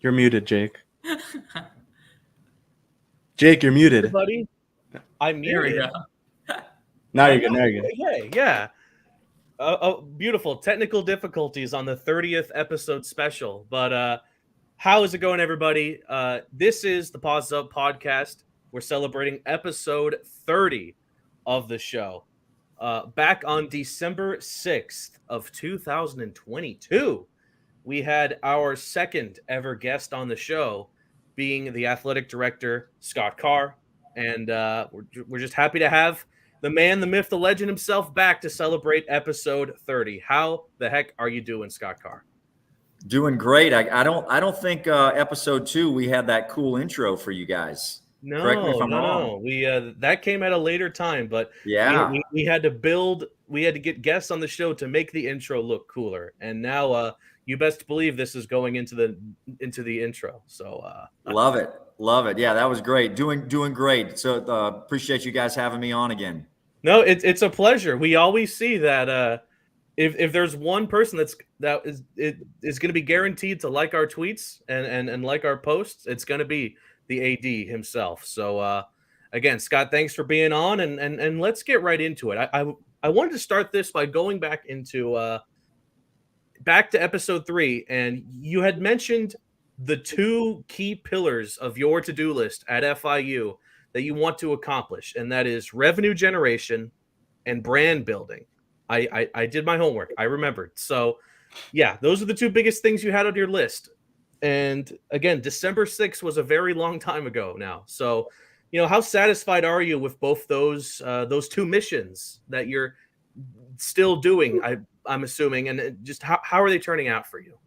You're muted, Jake. Jake, you're muted. Everybody, I'm There we muted. go. Now you're good. Now you're good. Hey, yeah. Beautiful technical difficulties on the 30th episode special. But how is it going, everybody? This is the Paws podcast. We're celebrating episode 30 of the show. Back on December 6th of 2022, we had our second ever guest on the show, being the athletic director, Scott Carr. And we're just happy to have the man, the myth, the legend himself back to celebrate episode 30. How the heck are you doing, Scott Carr? Doing great. I don't think episode 2 we had that cool intro for you guys. No, Correct me if I'm wrong. no. We that came at a later time, but Yeah. we had to get guests on the show to make the intro look cooler. And now you best believe this is going into the intro. So Love it. Yeah, that was great. Doing great. So appreciate you guys having me on again. No, it's a pleasure. We always see that if there's one person that is going to be guaranteed to like our tweets and like our posts, it's going to be the AD himself. So again, Scott, thanks for being on, and let's get right into it. I wanted to start this by going back to episode 3, and you had mentioned the 2 key pillars of your to-do list at FIU that you want to accomplish, and that is revenue generation and brand building. I did my homework. I remembered. So, yeah, those are the 2 biggest things you had on your list. And again, December 6th was a very long time ago now. So, how satisfied are you with both those 2 missions that you're still doing? I'm assuming, and just how are they turning out for you?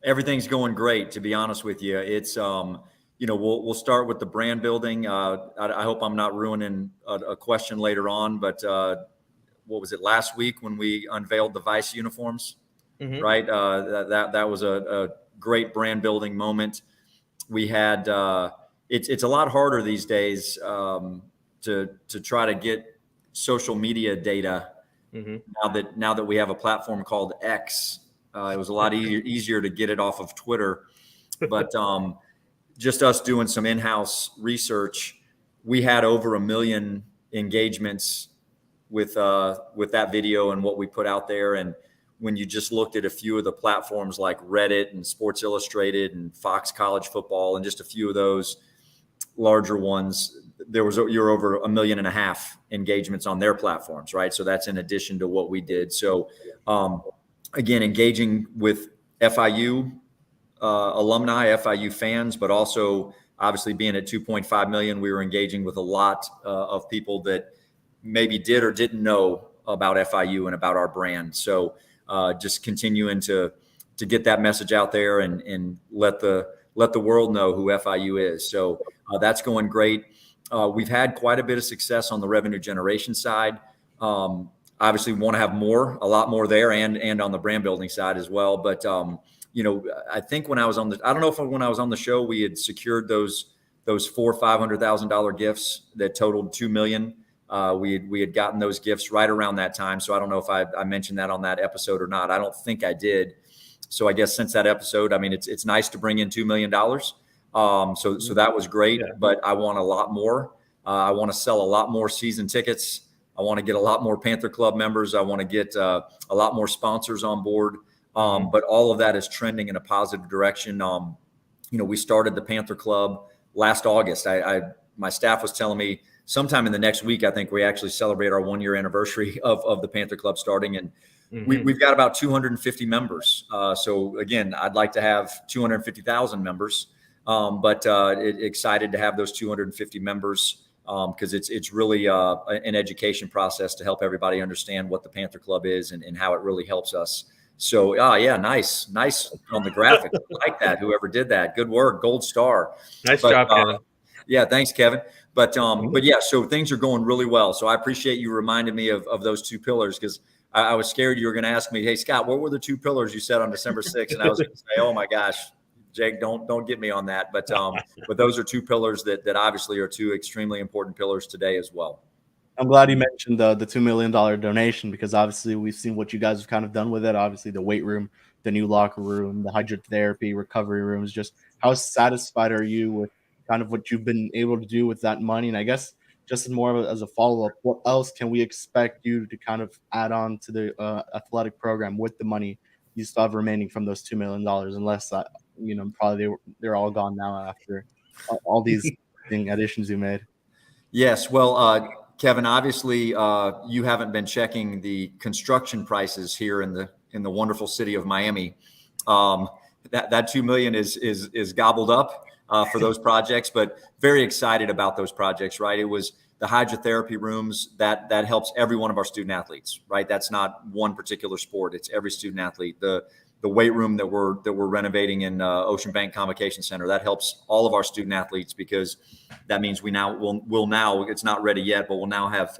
Everything's going great, to be honest with you. It's we'll start with the brand building. I hope I'm not ruining a question later on, but what was it, last week when we unveiled the Vice uniforms? Mm-hmm. Right? That was a great brand building moment. We had it's a lot harder these days to try to get social media data. Mm-hmm. Now that we have a platform called X, it was a lot easier to get it off of Twitter. But just us doing some in-house research, we had over 1 million engagements with that video and what we put out there. And when you just looked at a few of the platforms like Reddit and Sports Illustrated and Fox College Football and just a few of those larger ones, you're over 1.5 million engagements on their platforms, right? So that's in addition to what we did. So again, engaging with FIU alumni, FIU fans, but also obviously being at 2.5 million, we were engaging with a lot of people that maybe did or didn't know about FIU and about our brand. So just continuing to get that message out there and let the world know who FIU is. So that's going great. We've had quite a bit of success on the revenue generation side. Obviously we want to have a lot more there and on the brand building side as well. But I think when I was when I was on the show, we had secured those $400,000, $500,000 gifts that totaled 2 million. We had gotten those gifts right around that time. So I don't know if I mentioned that on that episode or not. I don't think I did. So I guess since that episode, I mean, it's nice to bring in $2 million. So that was great, but I want a lot more. I want to sell a lot more season tickets. I want to get a lot more Panther Club members. I want to get a lot more sponsors on board. But all of that is trending in a positive direction. We started the Panther Club last August. My staff was telling me sometime in the next week, I think we actually celebrate our 1-year anniversary of the Panther Club starting. And we've got about 250 members. So again, I'd like to have 250,000 members. But excited to have those 250 members because it's really an education process to help everybody understand what the Panther Club is and how it really helps us. So, nice on the graphic. I like that. Whoever did that, good work, gold star. Nice job, Kevin. Yeah, thanks, Kevin. But yeah, so things are going really well. So I appreciate you reminding me of those 2 pillars because I was scared you were going to ask me, hey, Scott, what were the 2 pillars you said on December 6th? And I was going to say, oh my gosh, Jake, don't get me on that. But those are 2 pillars that obviously are 2 extremely important pillars today as well. I'm glad you mentioned the $2 million donation, because obviously we've seen what you guys have kind of done with it. Obviously the weight room, the new locker room, the hydrotherapy, recovery rooms. Just how satisfied are you with kind of what you've been able to do with that money? And I guess just more of as a follow-up, what else can we expect you to kind of add on to the athletic program with the money you still have remaining from those $2 million, unless probably they're all gone now after all these additions you made. Yes. Well, Kevin, obviously you haven't been checking the construction prices here in the wonderful city of Miami. That 2 million is gobbled up for those projects, but very excited about those projects, right? It was the hydrotherapy rooms that helps every one of our student athletes, right? That's not one particular sport. It's every student athlete. The weight room that we're renovating in Ocean Bank Convocation Center, that helps all of our student athletes, because that means we'll now, it's not ready yet, but we'll now have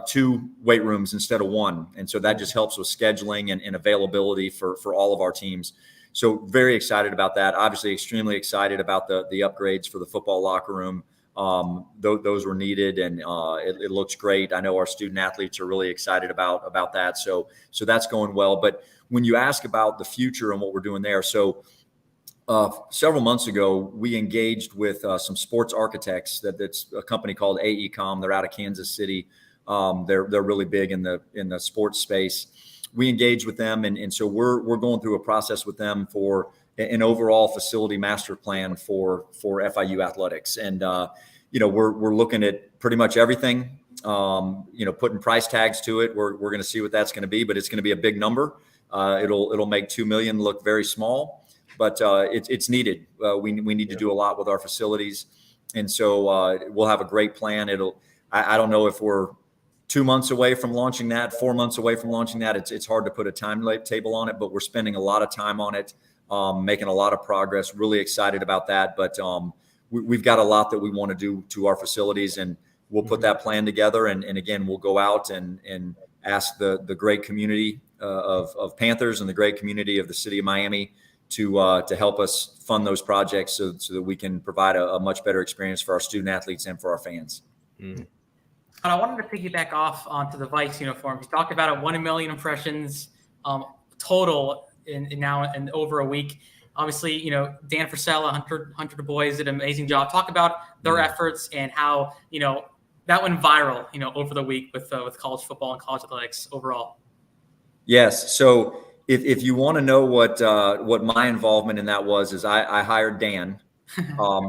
2 weight rooms instead of 1. And so that just helps with scheduling and availability for all of our teams. So very excited about that. Obviously extremely excited about the upgrades for the football locker room. Those were needed, and it looks great. I know our student athletes are really excited about that. So that's going well. But when you ask about the future and what we're doing there, so several months ago, we engaged with some sports architects. That's a company called AECOM. They're out of Kansas City. They're really big in the sports space. We engaged with them, and so we're going through a process with them for an overall facility master plan for FIU athletics. And we're looking at pretty much everything. Putting price tags to it. We're going to see what that's going to be, but it's going to be a big number. It'll make 2 million look very small, but it's needed. We need to do a lot with our facilities, and so we'll have a great plan. I don't know if we're 2 months away from launching that, 4 months away from launching that. It's hard to put a timetable on it, but we're spending a lot of time on it, making a lot of progress. Really excited about that, but we've got a lot that we want to do to our facilities, and we'll put that plan together. And again, we'll go out and ask the great community of Panthers and the great community of the city of Miami to help us fund those projects so that we can provide a much better experience for our student athletes and for our fans. And I wanted to piggyback off onto the Vice uniform. You talked about 1 million impressions total in over a week. Obviously, Dan Frisella, Hunter Du Bois did an amazing job. Talk about their efforts and how that went viral, over the week with college football and college athletics overall. Yes. So if you want to know what my involvement in that was, is I hired Dan.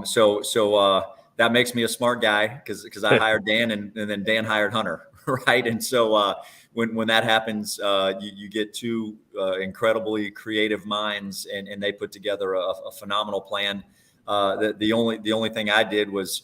So that makes me a smart guy because I hired Dan and then Dan hired Hunter, right? And so when that happens, you get 2 incredibly creative minds, and they put together a phenomenal plan. The only thing I did was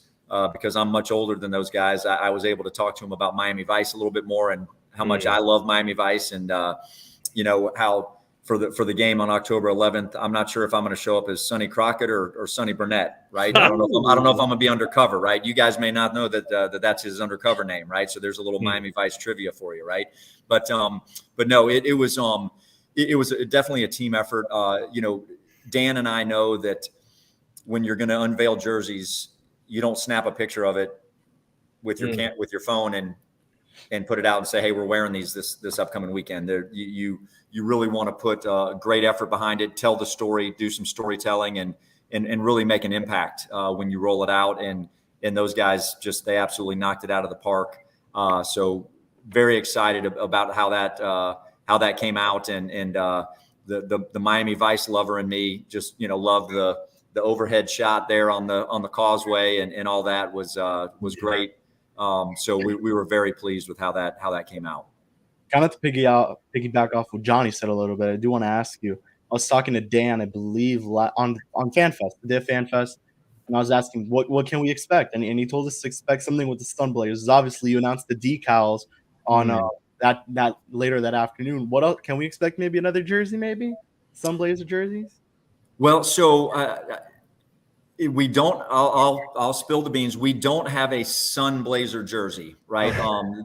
because I'm much older than those guys, I was able to talk to them about Miami Vice a little bit more and how much I love Miami Vice, and how for the game on October 11th, I'm not sure if I'm going to show up as Sonny Crockett or Sonny Burnett, right? I don't know if I'm going to be undercover, right? You guys may not know that that's his undercover name, right? So there's a little Miami Vice trivia for you, right? But no, it was definitely a team effort. Dan and I know that when you're going to unveil jerseys, you don't snap a picture of it with your phone and put it out and say, hey, we're wearing these this upcoming weekend. You really want to put great effort behind it, tell the story, do some storytelling, and really make an impact when you roll it out. And those guys they absolutely knocked it out of the park. So very excited about how that came out. And the Miami Vice lover in me just loved the overhead shot there on the causeway and all that was great. So we were very pleased with how that came out. Kind of to piggyback off what Jonny said a little bit, I do want to ask you. I was talking to Dan, I believe, on FanFest, the day of FanFest, and I was asking what can we expect, and he told us to expect something with the Sunblazers. Obviously, you announced the decals on that later that afternoon. What else can we expect? Maybe another jersey, maybe Sunblazer jerseys. Well, so we don't. I'll spill the beans. We don't have a Sunblazer jersey, right?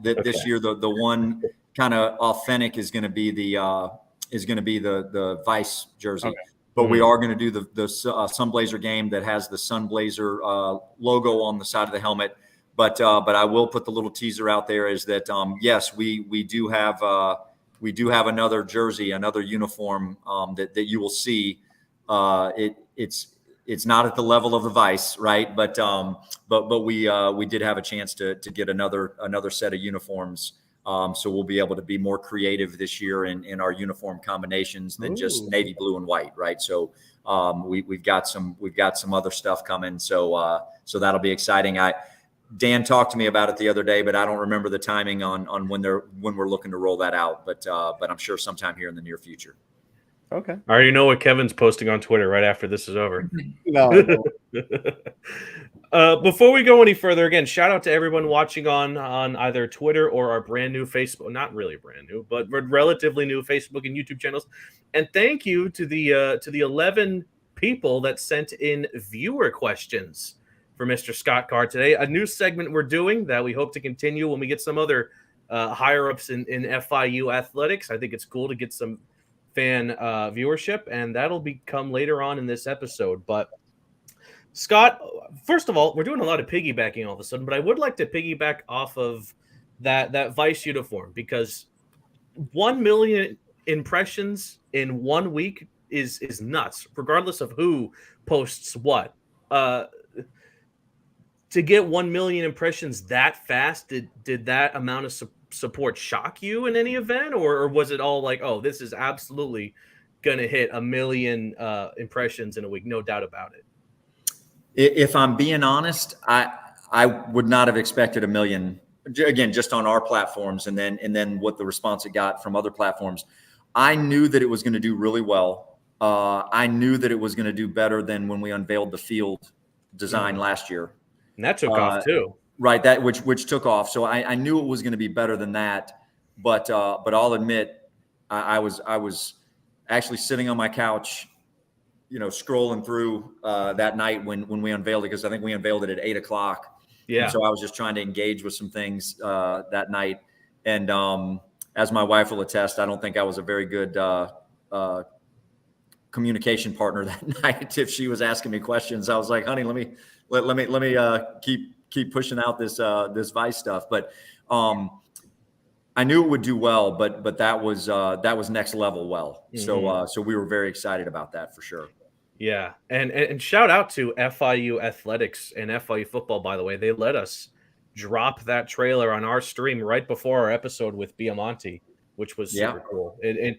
This year, the one kind of authentic is going to be the Vice jersey. Okay. But we are going to do the Sunblazer game that has the Sunblazer logo on the side of the helmet. But I will put the little teaser out there is that yes, we do have another jersey, another uniform that you will see. It's not at the level of the Vice, right? But we did have a chance to get another set of uniforms. So we'll be able to be more creative this year in our uniform combinations than just navy blue and white, right? So we've got some other stuff coming. So that'll be exciting. Dan talked to me about it the other day, but I don't remember the timing on when we're looking to roll that out. But I'm sure sometime here in the near future. Okay. I already know what Kevin's posting on Twitter right after this is over. No. Before we go any further, again, shout out to everyone watching on either Twitter or our brand new Facebook, not really brand new, but relatively new Facebook and YouTube channels. And thank you to the 11 people that sent in viewer questions for Mr. Scott Carr today. A new segment we're doing that we hope to continue when we get some other higher ups in FIU athletics. I think it's cool to get some fan viewership, and that'll become later on in this episode. But Scott, first of all, we're doing a lot of piggybacking all of a sudden, but I would like to piggyback off of that Vice uniform, because 1 million impressions in 1 week is nuts, regardless of who posts what. To get 1 million impressions that fast, did that amount of support shock you in any event, or was it all like, oh, this is absolutely gonna hit 1 million impressions in a week, no doubt about it? If I'm being honest, I would not have expected 1 million, again, just on our platforms, and then what the response it got from other platforms. I knew that it was going to do really well. I knew that it was going to do better than when we unveiled the field design last year. And that took off too. Right, that which took off. So I knew it was going to be better than that. But I'll admit, I was actually sitting on my couch, scrolling through that night when we unveiled it, because I think we unveiled it at 8:00. Yeah. And so I was just trying to engage with some things that night. And as my wife will attest, I don't think I was a very good communication partner that night. If she was asking me questions, I was like, honey, let me keep pushing out this Vice stuff. But I knew it would do well, but that was next level well. Mm-hmm. So we were very excited about that for sure. Yeah, and shout out to FIU athletics and FIU football, by the way. They let us drop that trailer on our stream right before our episode with Biamonte, which was super cool. And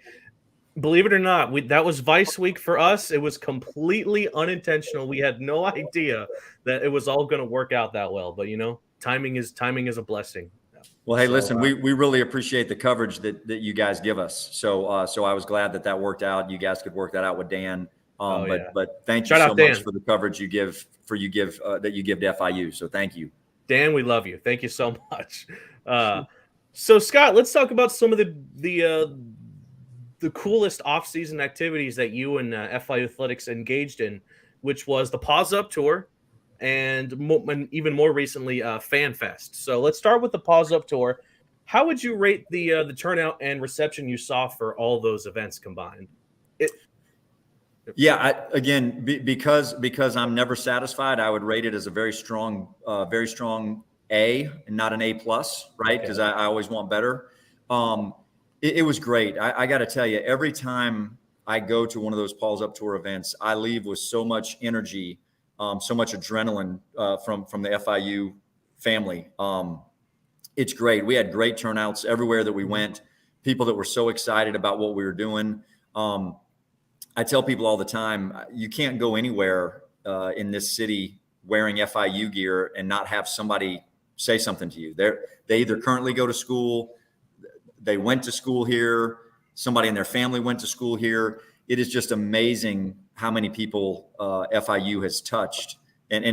believe it or not, that was Vice Week for us. It was completely unintentional. We had no idea that it was all going to work out that well. But timing is a blessing. Well, hey, listen, we really appreciate the coverage that you guys give us. So I was glad that worked out. You guys could work that out with Dan. But thank you so much for the coverage you give to FIU. So thank you, Dan. We love you. Thank you so much. So Scott, let's talk about some of the coolest off-season activities that you and FIU athletics engaged in, which was the Paws Up tour, and even more recently, Fan Fest. So let's start with the Paws Up tour. How would you rate the turnout and reception you saw for all those events combined? Because I'm never satisfied, I would rate it as a very strong A and not an A+, right? Because I always want better. It was great. I got to tell you, every time I go to one of those Paws Up Tour events, I leave with so much energy, so much adrenaline from the FIU family. It's great. We had great turnouts everywhere that we went. People that were so excited about what we were doing. I tell people all the time, you can't go anywhere in this city wearing FIU gear and not have somebody say something to you. They either currently go to school, they went to school here, somebody in their family went to school here. It is just amazing how many people FIU has touched. And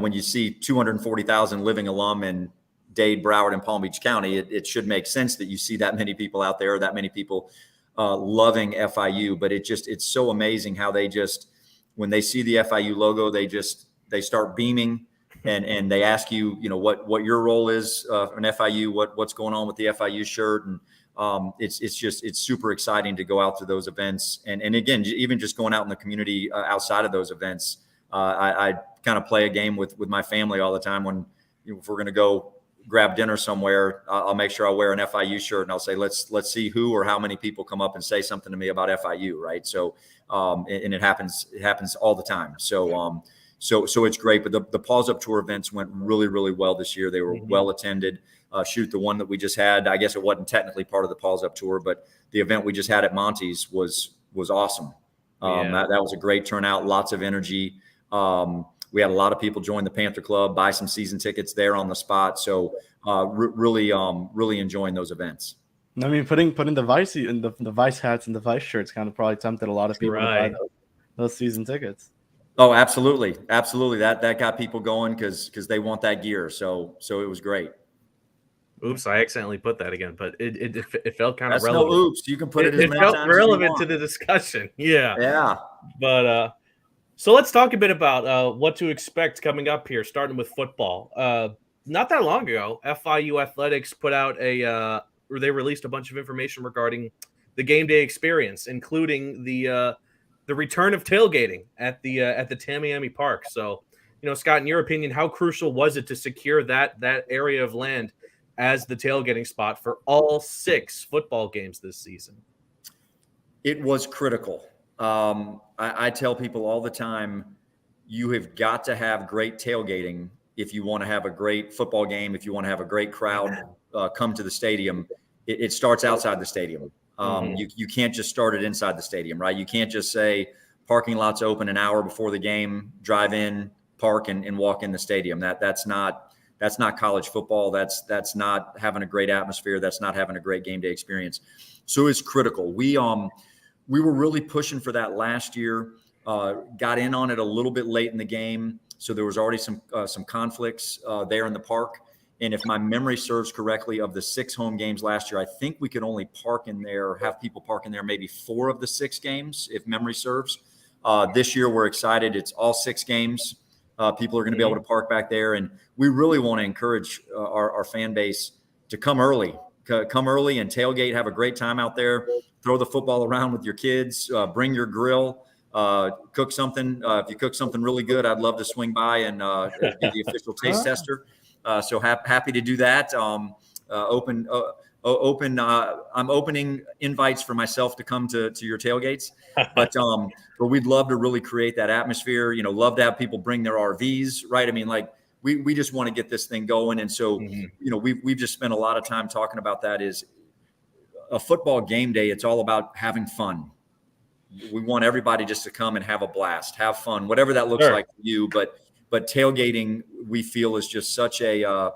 when you see 240,000 living alum in Dade, Broward, and Palm Beach County, it should make sense that you see that many people out there, that many people loving FIU. But it's so amazing how they just, when they see the FIU logo, they start beaming and they ask you, what your role is in FIU, what's going on with the FIU shirt. And it's super exciting to go out to those events. And again, even just going out in the community outside of those events, I kind of play a game with my family all the time when, if we're going to go grab dinner somewhere, I'll make sure I wear an FIU shirt, and I'll say, let's see who or how many people come up and say something to me about FIU. Right. So, and it happens all the time. So, so it's great. But the Paws Up Tour events went really, really well this year. They were well attended. The one that we just had, I guess it wasn't technically part of the Paws Up Tour, but the event we just had at Monty's was awesome. That was a great turnout, lots of energy. We had a lot of people join the Panther Club, buy some season tickets there on the spot. So really enjoying those events. I mean, putting the Vice in the Vice hats and the Vice shirts kind of probably tempted a lot of people to buy those season tickets. Oh, absolutely. That got people going because they want that gear. So it was great. Oops, I accidentally put that again, but it felt kind of That's relevant. No oops, you can put it as many felt times relevant as you to the discussion. Yeah. But so let's talk a bit about what to expect coming up here, starting with football. Not that long ago, FIU Athletics put out they released a bunch of information regarding the game day experience, including the return of tailgating at the Tamiami Park. So, Scott, in your opinion, how crucial was it to secure that area of land as the tailgating spot for all 6 football games this season? It was critical. I tell people all the time, you have got to have great tailgating if you want to have a great football game, if you want to have a great crowd come to the stadium. It starts outside the stadium. You can't just start it inside the stadium, right? You can't just say parking lots open an hour before the game, drive in, park, and walk in the stadium. That's not college football. That's not having a great atmosphere. That's not having a great game day experience. So it's critical. We were really pushing for that last year. Got in on it a little bit late in the game, so there was already some conflicts there in the park. And if my memory serves correctly, of the 6 home games last year, I think we could only park in there, have people park in there maybe 4 of the 6 games, if memory serves. This year, we're excited. It's all 6 games. People are going to be able to park back there. And we really want to encourage our fan base to come early and tailgate, have a great time out there, throw the football around with your kids, bring your grill, cook something. If you cook something really good, I'd love to swing by and be the official taste tester. So happy to do that. I'm opening invites for myself to come to your tailgates, but we'd love to really create that atmosphere. Love to have people bring their RVs, right? I mean, like we just want to get this thing going, and so we've just spent a lot of time talking about that. Is a football game day? It's all about having fun. We want everybody just to come and have a blast, have fun, whatever that looks like for you. But tailgating, we feel, is just such a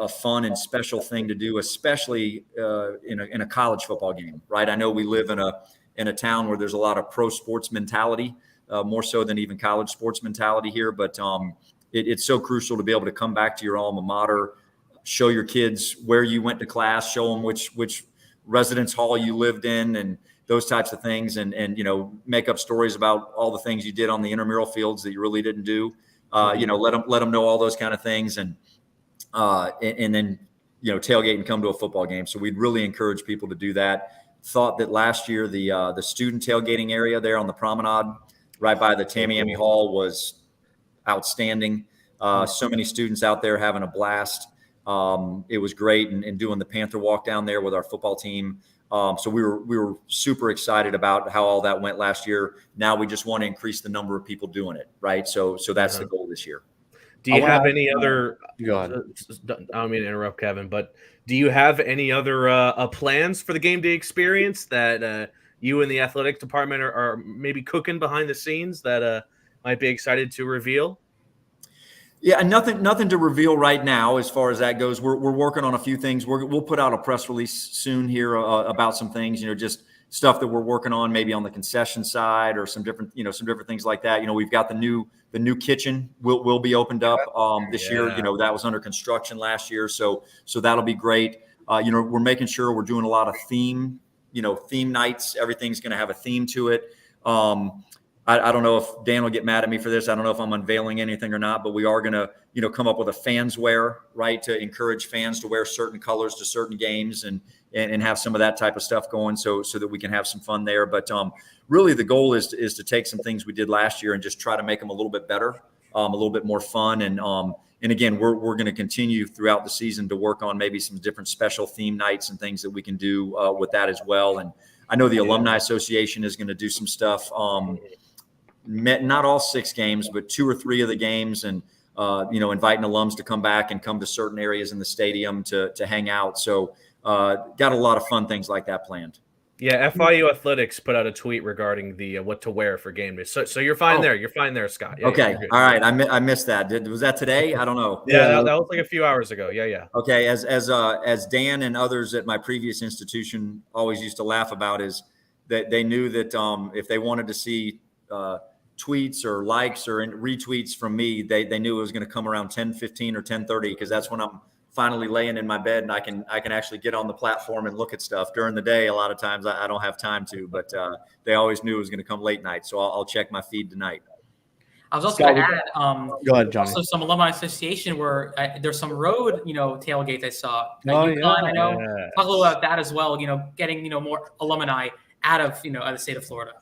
fun and special thing to do, especially in a college football game, right? I know we live in a town where there's a lot of pro sports mentality, more so than even college sports mentality here. But it's so crucial to be able to come back to your alma mater, show your kids where you went to class, show them which residence hall you lived in, and those types of things, and make up stories about all the things you did on the intramural fields that you really didn't do. Let them know all those kind of things, and then tailgate and come to a football game. So we'd really encourage people to do that. Thought that last year the student tailgating area there on the promenade, right by the Tamiami Hall, was outstanding. So many students out there having a blast. It was great, and doing the Panther walk down there with our football team. So we were super excited about how all that went last year. Now we just want to increase the number of people doing it, right? So that's the goal this year. Do you have any other? Go ahead. I don't mean to interrupt, Kevin, but do you have any other plans for the game day experience that you and the athletic department are maybe cooking behind the scenes that might be excited to reveal? Yeah, nothing to reveal right now as far as that goes. We're working on a few things. We'll put out a press release soon here about some things, just stuff that we're working on, maybe on the concession side or some different things like that. We've got the new kitchen will be opened up this year. That was under construction last year, so that'll be great. We're making sure we're doing a lot of theme nights. Everything's going to have a theme to it. I don't know if Dan will get mad at me for this. I don't know if I'm unveiling anything or not, but we are going to, come up with a fans wear, right, to encourage fans to wear certain colors to certain games and have some of that type of stuff going so that we can have some fun there. But really the goal is to take some things we did last year and just try to make them a little bit better, a little bit more fun, and And again, we're going to continue throughout the season to work on maybe some different special theme nights and things that we can do with that as well. And I know the Alumni Association is going to do some stuff. Not all 6 games, but 2 or 3 of the games, and inviting alums to come back and come to certain areas in the stadium to hang out. So got a lot of fun things like that planned. Yeah, FIU Athletics put out a tweet regarding the what to wear for game day. So you're fine there. You're fine there, Scott. Yeah, okay. All right. I missed that. Was that today? I don't know. Yeah, that was like a few hours ago. Yeah. Okay. As Dan and others at my previous institution always used to laugh about, is that they knew that if they wanted to see tweets or likes or retweets from me, they knew it was going to come around 10:15 or 10:30, because that's when I'm finally laying in my bed and I can actually get on the platform and look at stuff. During the day, a lot of times I don't have time to, but they always knew it was going to come late night. So I'll check my feed tonight. I was also going to add, go ahead, Jonny. Also some alumni association where there's some road, tailgates I saw. UConn, I know. Talk a little about that as well. Getting more alumni out of the state of Florida.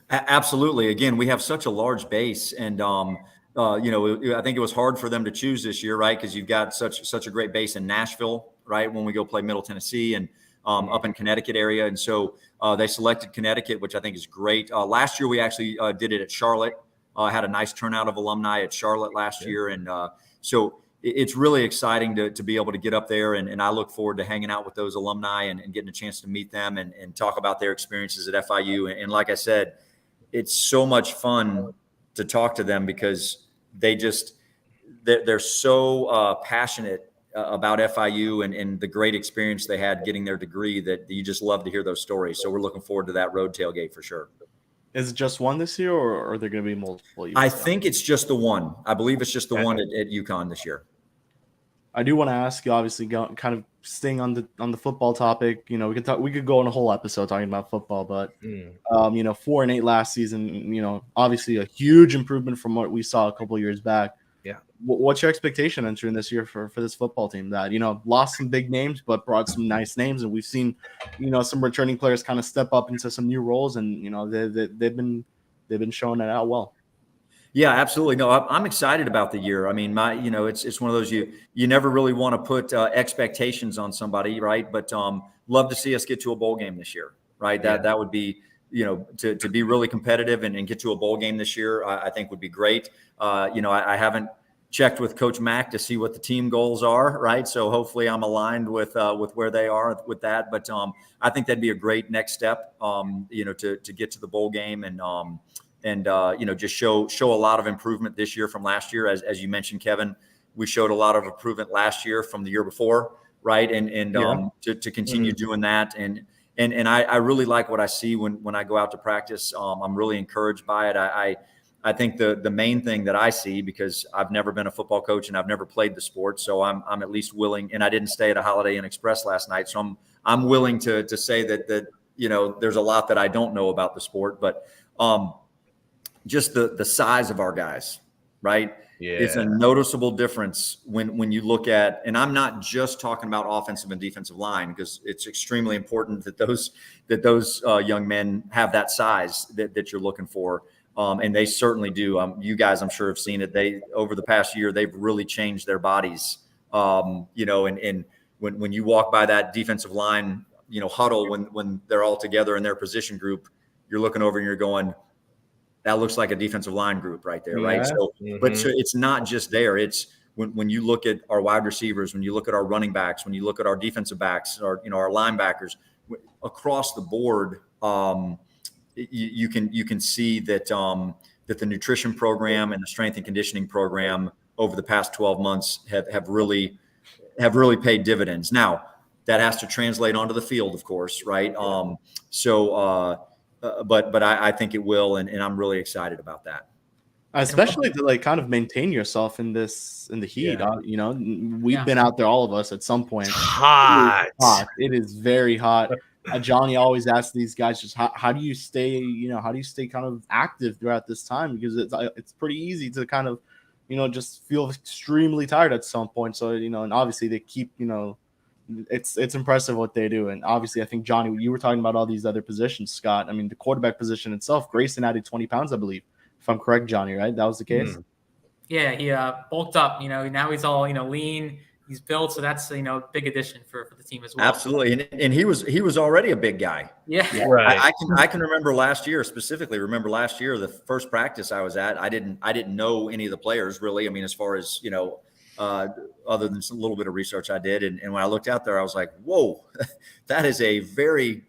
Absolutely. Again, we have such a large base, and I think it was hard for them to choose this year, right? Because you've got such a great base in Nashville, right? When we go play Middle Tennessee and up in Connecticut area. And so they selected Connecticut, which I think is great. Last year, we actually did it at Charlotte, had a nice turnout of alumni at Charlotte last year. And so it's really exciting to be able to get up there. And I look forward to hanging out with those alumni and getting a chance to meet them and talk about their experiences at FIU. And like I said, it's so much fun to talk to them, because they're so passionate about FIU and the great experience they had getting their degree, that you just love to hear those stories. So we're looking forward to that road tailgate for sure. Is it just one this year, or are there going to be multiple? I think it's just the one. I believe it's just the one at UConn this year. I do want to ask you, obviously, kind of staying on the football topic. We could go on a whole episode talking about football, but 4-8 last season. Obviously a huge improvement from what we saw a couple of years back. Yeah. What's your expectation entering this year for this football team that lost some big names but brought some nice names, and we've seen some returning players kind of step up into some new roles, and they've been showing it out well. Yeah, absolutely. No, I'm excited about the year. I mean, it's one of those you never really want to put expectations on somebody, right? But love to see us get to a bowl game this year, right? That would be, to be really competitive and get to a bowl game this year, I think would be great. I haven't checked with Coach Mack to see what the team goals are, right? So hopefully I'm aligned with where they are with that. But I think that'd be a great next step, to get to the bowl game and just show a lot of improvement this year from last year. As you mentioned, Kevin, we showed a lot of improvement last year from the year before, right? And to continue doing that. And I really like what I see when I go out to practice. I'm really encouraged by it. I think the main thing that I see, because I've never been a football coach and I've never played the sport, so I'm at least willing, and I didn't stay at a Holiday Inn Express last night, so I'm willing to say that there's a lot that I don't know about the sport, but just the size of our guys, right? Yeah. It's a noticeable difference when you look at, and I'm not just talking about offensive and defensive line, because it's extremely important that those young men have that size that you're looking for. And they certainly do. You guys, I'm sure, have seen it. Over the past year, they've really changed their bodies. And when you walk by that defensive line, huddle, when they're all together in their position group, you're looking over and you're going, that looks like a defensive line group right there, right? So, but so it's not just there. It's when you look at our wide receivers, when you look at our running backs, when you look at our defensive backs, our linebackers, across the board. You can see that that the nutrition program and the strength and conditioning program over the past 12 months have really paid dividends. Now that has to translate onto the field, of course, right? But I think it will, and I'm really excited about that. Especially to kind of maintain yourself in the heat. Yeah. We've been out there, all of us, at some point. Hot. It is very hot. Jonny always asks these guys, just how do you stay, kind of active throughout this time? Because it's pretty easy to kind of, just feel extremely tired at some point. So, and obviously they keep, it's impressive what they do. And obviously I think, Jonny, you were talking about all these other positions, Scott. I mean, the quarterback position itself, Grayson added 20 pounds, I believe, if I'm correct, Jonny, right? That was the case? Yeah, he bulked up. Now he's all lean. He's built, so that's a big addition for the team as well. Absolutely, and he was already a big guy. Yeah, Right. I can remember last year specifically. Remember last year, the first practice I was at, I didn't know any of the players really. I mean, as far as other than a little bit of research I did, and when I looked out there, I was like, whoa, that is a very,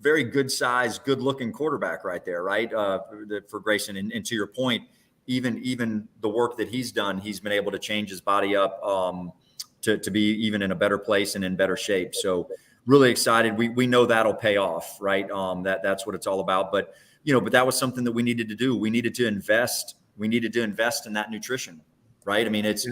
very good size, good looking quarterback right there, right? For Grayson, and to your point, even the work that he's done, he's been able to change his body up to be even in a better place and in better shape. So really excited. We know that'll pay off, right? That's what it's all about. But but that was something that we needed to do. We needed to invest. We needed to invest in that nutrition, right? I mean, it's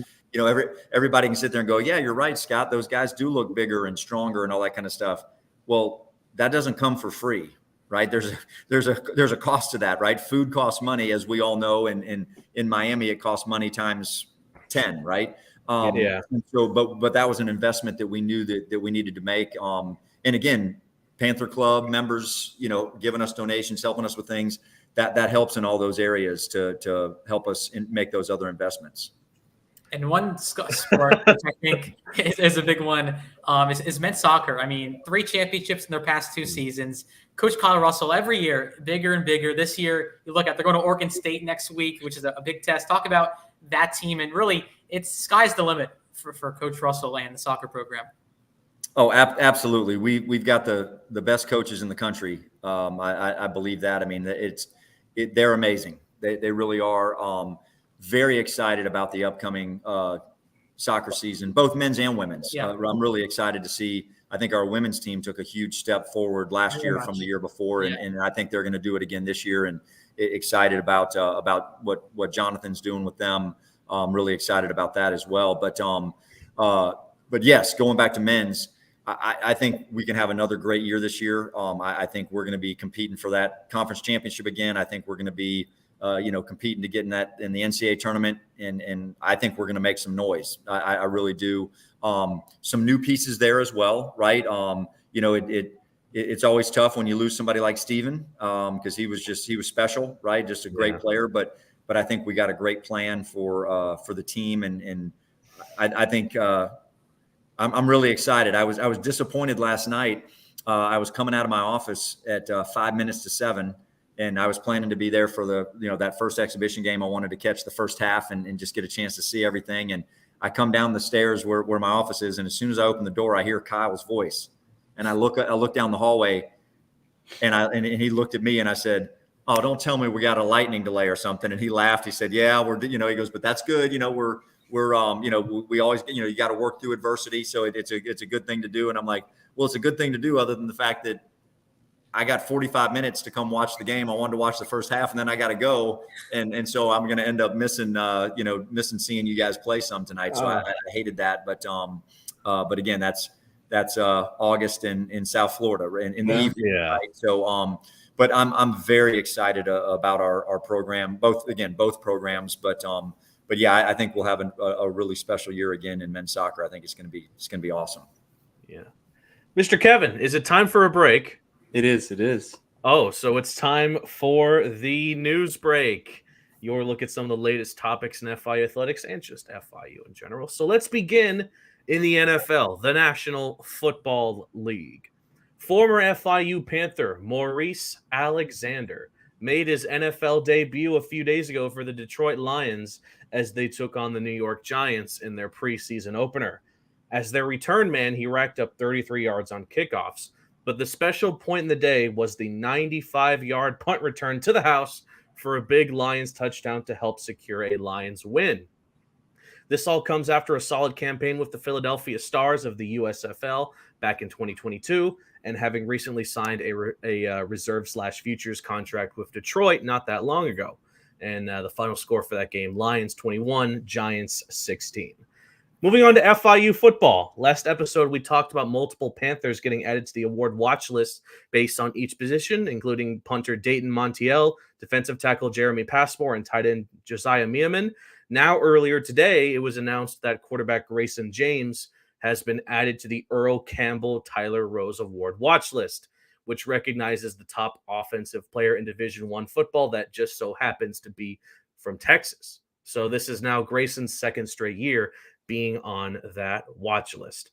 everybody can sit there and go, yeah, you're right, Scott. Those guys do look bigger and stronger and all that kind of stuff. Well, that doesn't come for free, right? There's a cost to that, right? Food costs money, as we all know, and in Miami, it costs money times 10, right? Yeah. And so, but that was an investment that we knew that we needed to make. And again, Panther Club members, giving us donations, helping us with things that helps in all those areas to help us make those other investments. And one sport which I think is a big one is men's soccer. I mean, 3 championships in their past 2 seasons. Coach Kyle Russell, every year, bigger and bigger. This year, you look at, they're going to Oregon State next week, which is a big test. Talk about that team. And really, it's sky's the limit for Coach Russell and the soccer program. Oh, absolutely. We've got the best coaches in the country. I believe that. I mean, they're amazing. They really are. Very excited about the upcoming soccer season, both men's and women's. Yeah. I'm really excited to see. I think our women's team took a huge step forward last year from the year before, and I think they're going to do it again this year. And excited about what Jonathan's doing with them. Really excited about that as well. But yes, going back to men's, I think we can have another great year this year. I think we're going to be competing for that conference championship again. I think we're going to be competing to get in the NCAA tournament. And I think we're going to make some noise. I really do. Some new pieces there as well. Right. It's always tough when you lose somebody like Steven, because he was special, right? Just a great player. But I think we got a great plan for the team. And I think I'm really excited. I was disappointed last night. I was coming out of my office at 5 minutes to 7. And I was planning to be there for that first exhibition game. I wanted to catch the first half and just get a chance to see everything. And I come down the stairs where my office is, and as soon as I open the door, I hear Kyle's voice. And I look down the hallway, and he looked at me, and I said, "Oh, don't tell me we got a lightning delay or something." And he laughed. He said, "Yeah, he goes, but that's good. We always, you got to work through adversity, so it's a good thing to do." And I'm like, "Well, it's a good thing to do, other than the fact that I got 45 minutes to come watch the game. I wanted to watch the first half, and then I got to go. And so I'm going to end up missing seeing you guys play some tonight. So I hated that. But again, that's August in South Florida in the evening. Yeah. Right? So, but I'm very excited about our program, both programs, but yeah, I think we'll have a really special year again in men's soccer. I think it's going to be awesome. Yeah. Mr. Kevin, is it time for a break? It is. Oh, so it's time for the news break. Your look at some of the latest topics in FIU athletics and just FIU in general. So let's begin in the NFL, the National Football League. Former FIU Panther Maurice Alexander made his NFL debut a few days ago for the Detroit Lions as they took on the New York Giants in their preseason opener. As their return man, he racked up 33 yards on kickoffs. But the special point in the day was the 95-yard punt return to the house for a big Lions touchdown to help secure a Lions win. This all comes after a solid campaign with the Philadelphia Stars of the USFL back in 2022 and having recently signed a reserve/futures contract with Detroit not that long ago. And the final score for that game, Lions 21, Giants 16. Moving on to FIU football. Last episode, we talked about multiple Panthers getting added to the award watch list based on each position, including punter Dayton Montiel, defensive tackle Jeremy Passmore, and tight end Josiah Miaman. Now, earlier today, it was announced that quarterback Grayson James has been added to the Earl Campbell Tyler Rose Award watch list, which recognizes the top offensive player in Division I football that just so happens to be from Texas. So this is now Grayson's second straight year being on that watch list.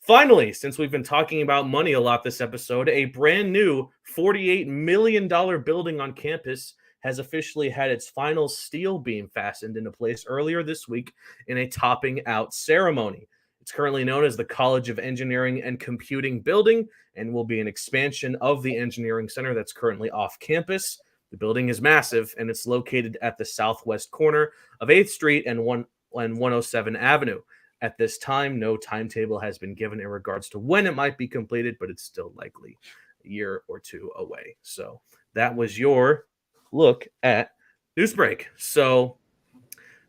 Finally, since we've been talking about money a lot this episode, a brand new $48 million building on campus has officially had its final steel beam fastened into place earlier this week in a topping out ceremony. It's currently known as the College of Engineering and Computing Building and will be an expansion of the engineering center that's currently off campus. The building is massive, and it's located at the southwest corner of 8th Street and 107 Avenue. At this time, no timetable has been given in regards to when it might be completed, but it's still likely a year or two away. So that was your look at Newsbreak. So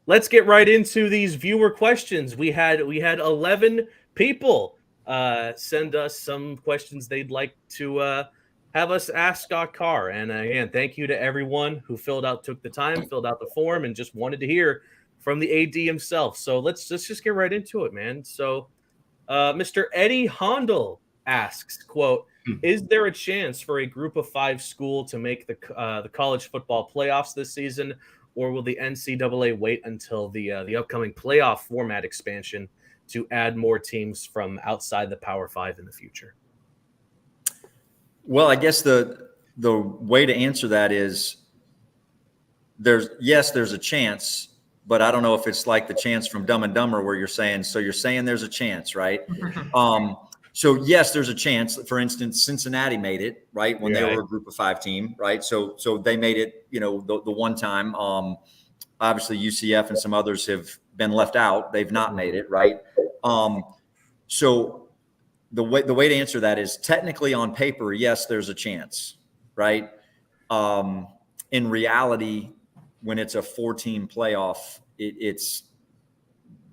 let's get right into these viewer questions. We had 11 people send us some questions they'd like to have us ask Scott Carr. And again, thank you to everyone who took the time, filled out the form, and just wanted to hear from the AD himself. So let's just get right into it, man. So Mr. Eddie Hondel asks, quote, is there a chance for a group of 5 school to make the college football playoffs this season, or will the NCAA wait until the upcoming playoff format expansion to add more teams from outside the Power 5 in the future? Well, I guess the way to answer that is there's a chance, but I don't know if it's like the chance from Dumb and Dumber where you're saying there's a chance, right? So yes, there's a chance. For instance, Cincinnati made it, right, when they were a group of 5 team, right? So they made it, the one time. Obviously UCF and some others have been left out. They've not made it, right? So the way to answer that is technically on paper, yes, there's a chance, right? In reality, when it's a 4-team playoff, it's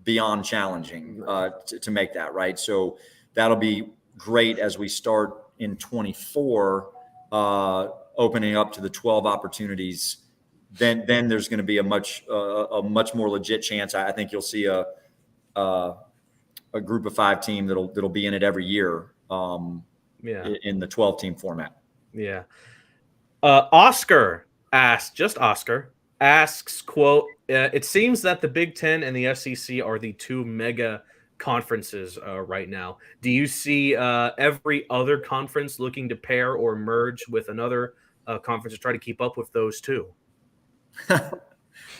beyond challenging to make that, right? So that'll be great as we start in 24, opening up to the 12 opportunities. Then there's going to be a much more legit chance. I think you'll see a group of 5 team that'll be in it every year. In the 12-team format. Yeah. Oscar asks, quote, it seems that the Big Ten and the SEC are the 2 mega conferences right now. Do you see every other conference looking to pair or merge with another conference to try to keep up with those 2?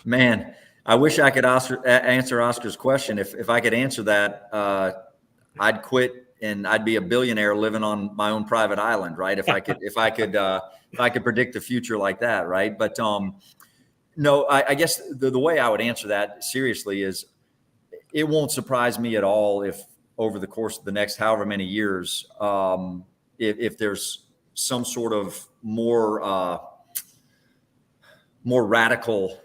Man, I wish I could answer Oscar's question. If I could answer that, I'd quit and I'd be a billionaire living on my own private island, right? If I could predict the future like that, right? But no, I guess the way I would answer that seriously is it won't surprise me at all if over the course of the next however many years, if there's some sort of more radical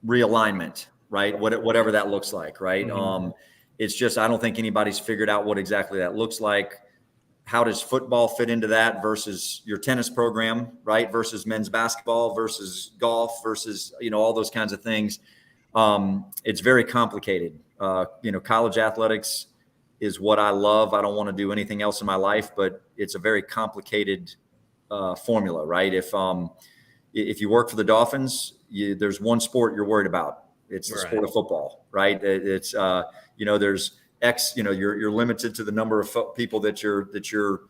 realignment, right? Whatever that looks like, right? Mm-hmm. It's just, I don't think anybody's figured out what exactly that looks like. How does football fit into that versus your tennis program, right? Versus men's basketball versus golf versus, all those kinds of things. It's very complicated. College athletics is what I love. I don't want to do anything else in my life, but it's a very complicated formula, right? If you work for the Dolphins, there's one sport you're worried about. It's the sport of football, right? It's there's X. You're limited to the number of people that you're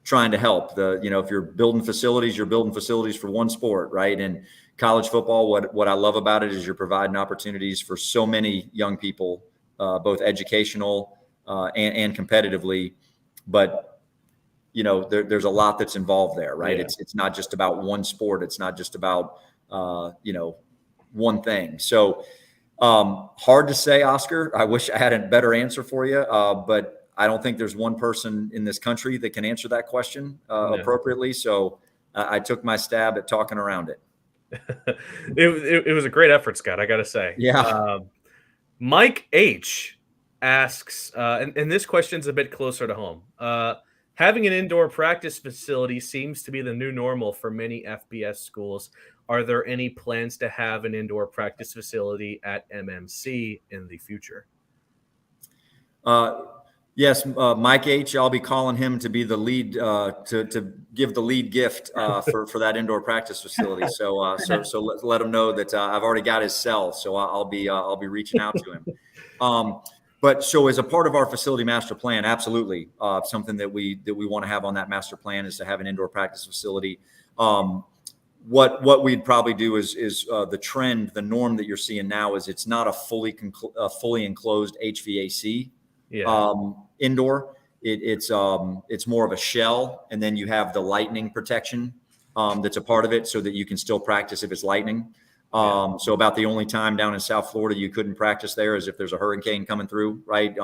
trying to help. If you're building facilities, you're building facilities for one sport, right? And college football, what I love about it is you're providing opportunities for so many young people, both educational and competitively. But there's a lot that's involved there, right? Yeah. It's not just about one sport. It's not just about one thing. So hard to say, Oscar. I wish I had a better answer for you, but I don't think there's one person in this country that can answer that question appropriately. So I took my stab at talking around it. It was a great effort, Scott, I got to say. Yeah. Mike H asks, and this question's a bit closer to home. Having an indoor practice facility seems to be the new normal for many FBS schools. Are there any plans to have an indoor practice facility at MMC in the future? Yes, Mike H. I'll be calling him to be the lead to give the lead gift for that indoor practice facility. So so let him know that I've already got his cell. So I'll be reaching out to him. But so as a part of our facility master plan, absolutely, something that we want to have on that master plan is to have an indoor practice facility. What we'd probably do is the trend, the norm that you're seeing now is it's not a fully enclosed HVAC indoor. It's more of a shell, and then you have the lightning protection that's a part of it, so that you can still practice if it's lightning. So about the only time down in South Florida you couldn't practice there is if there's a hurricane coming through, right?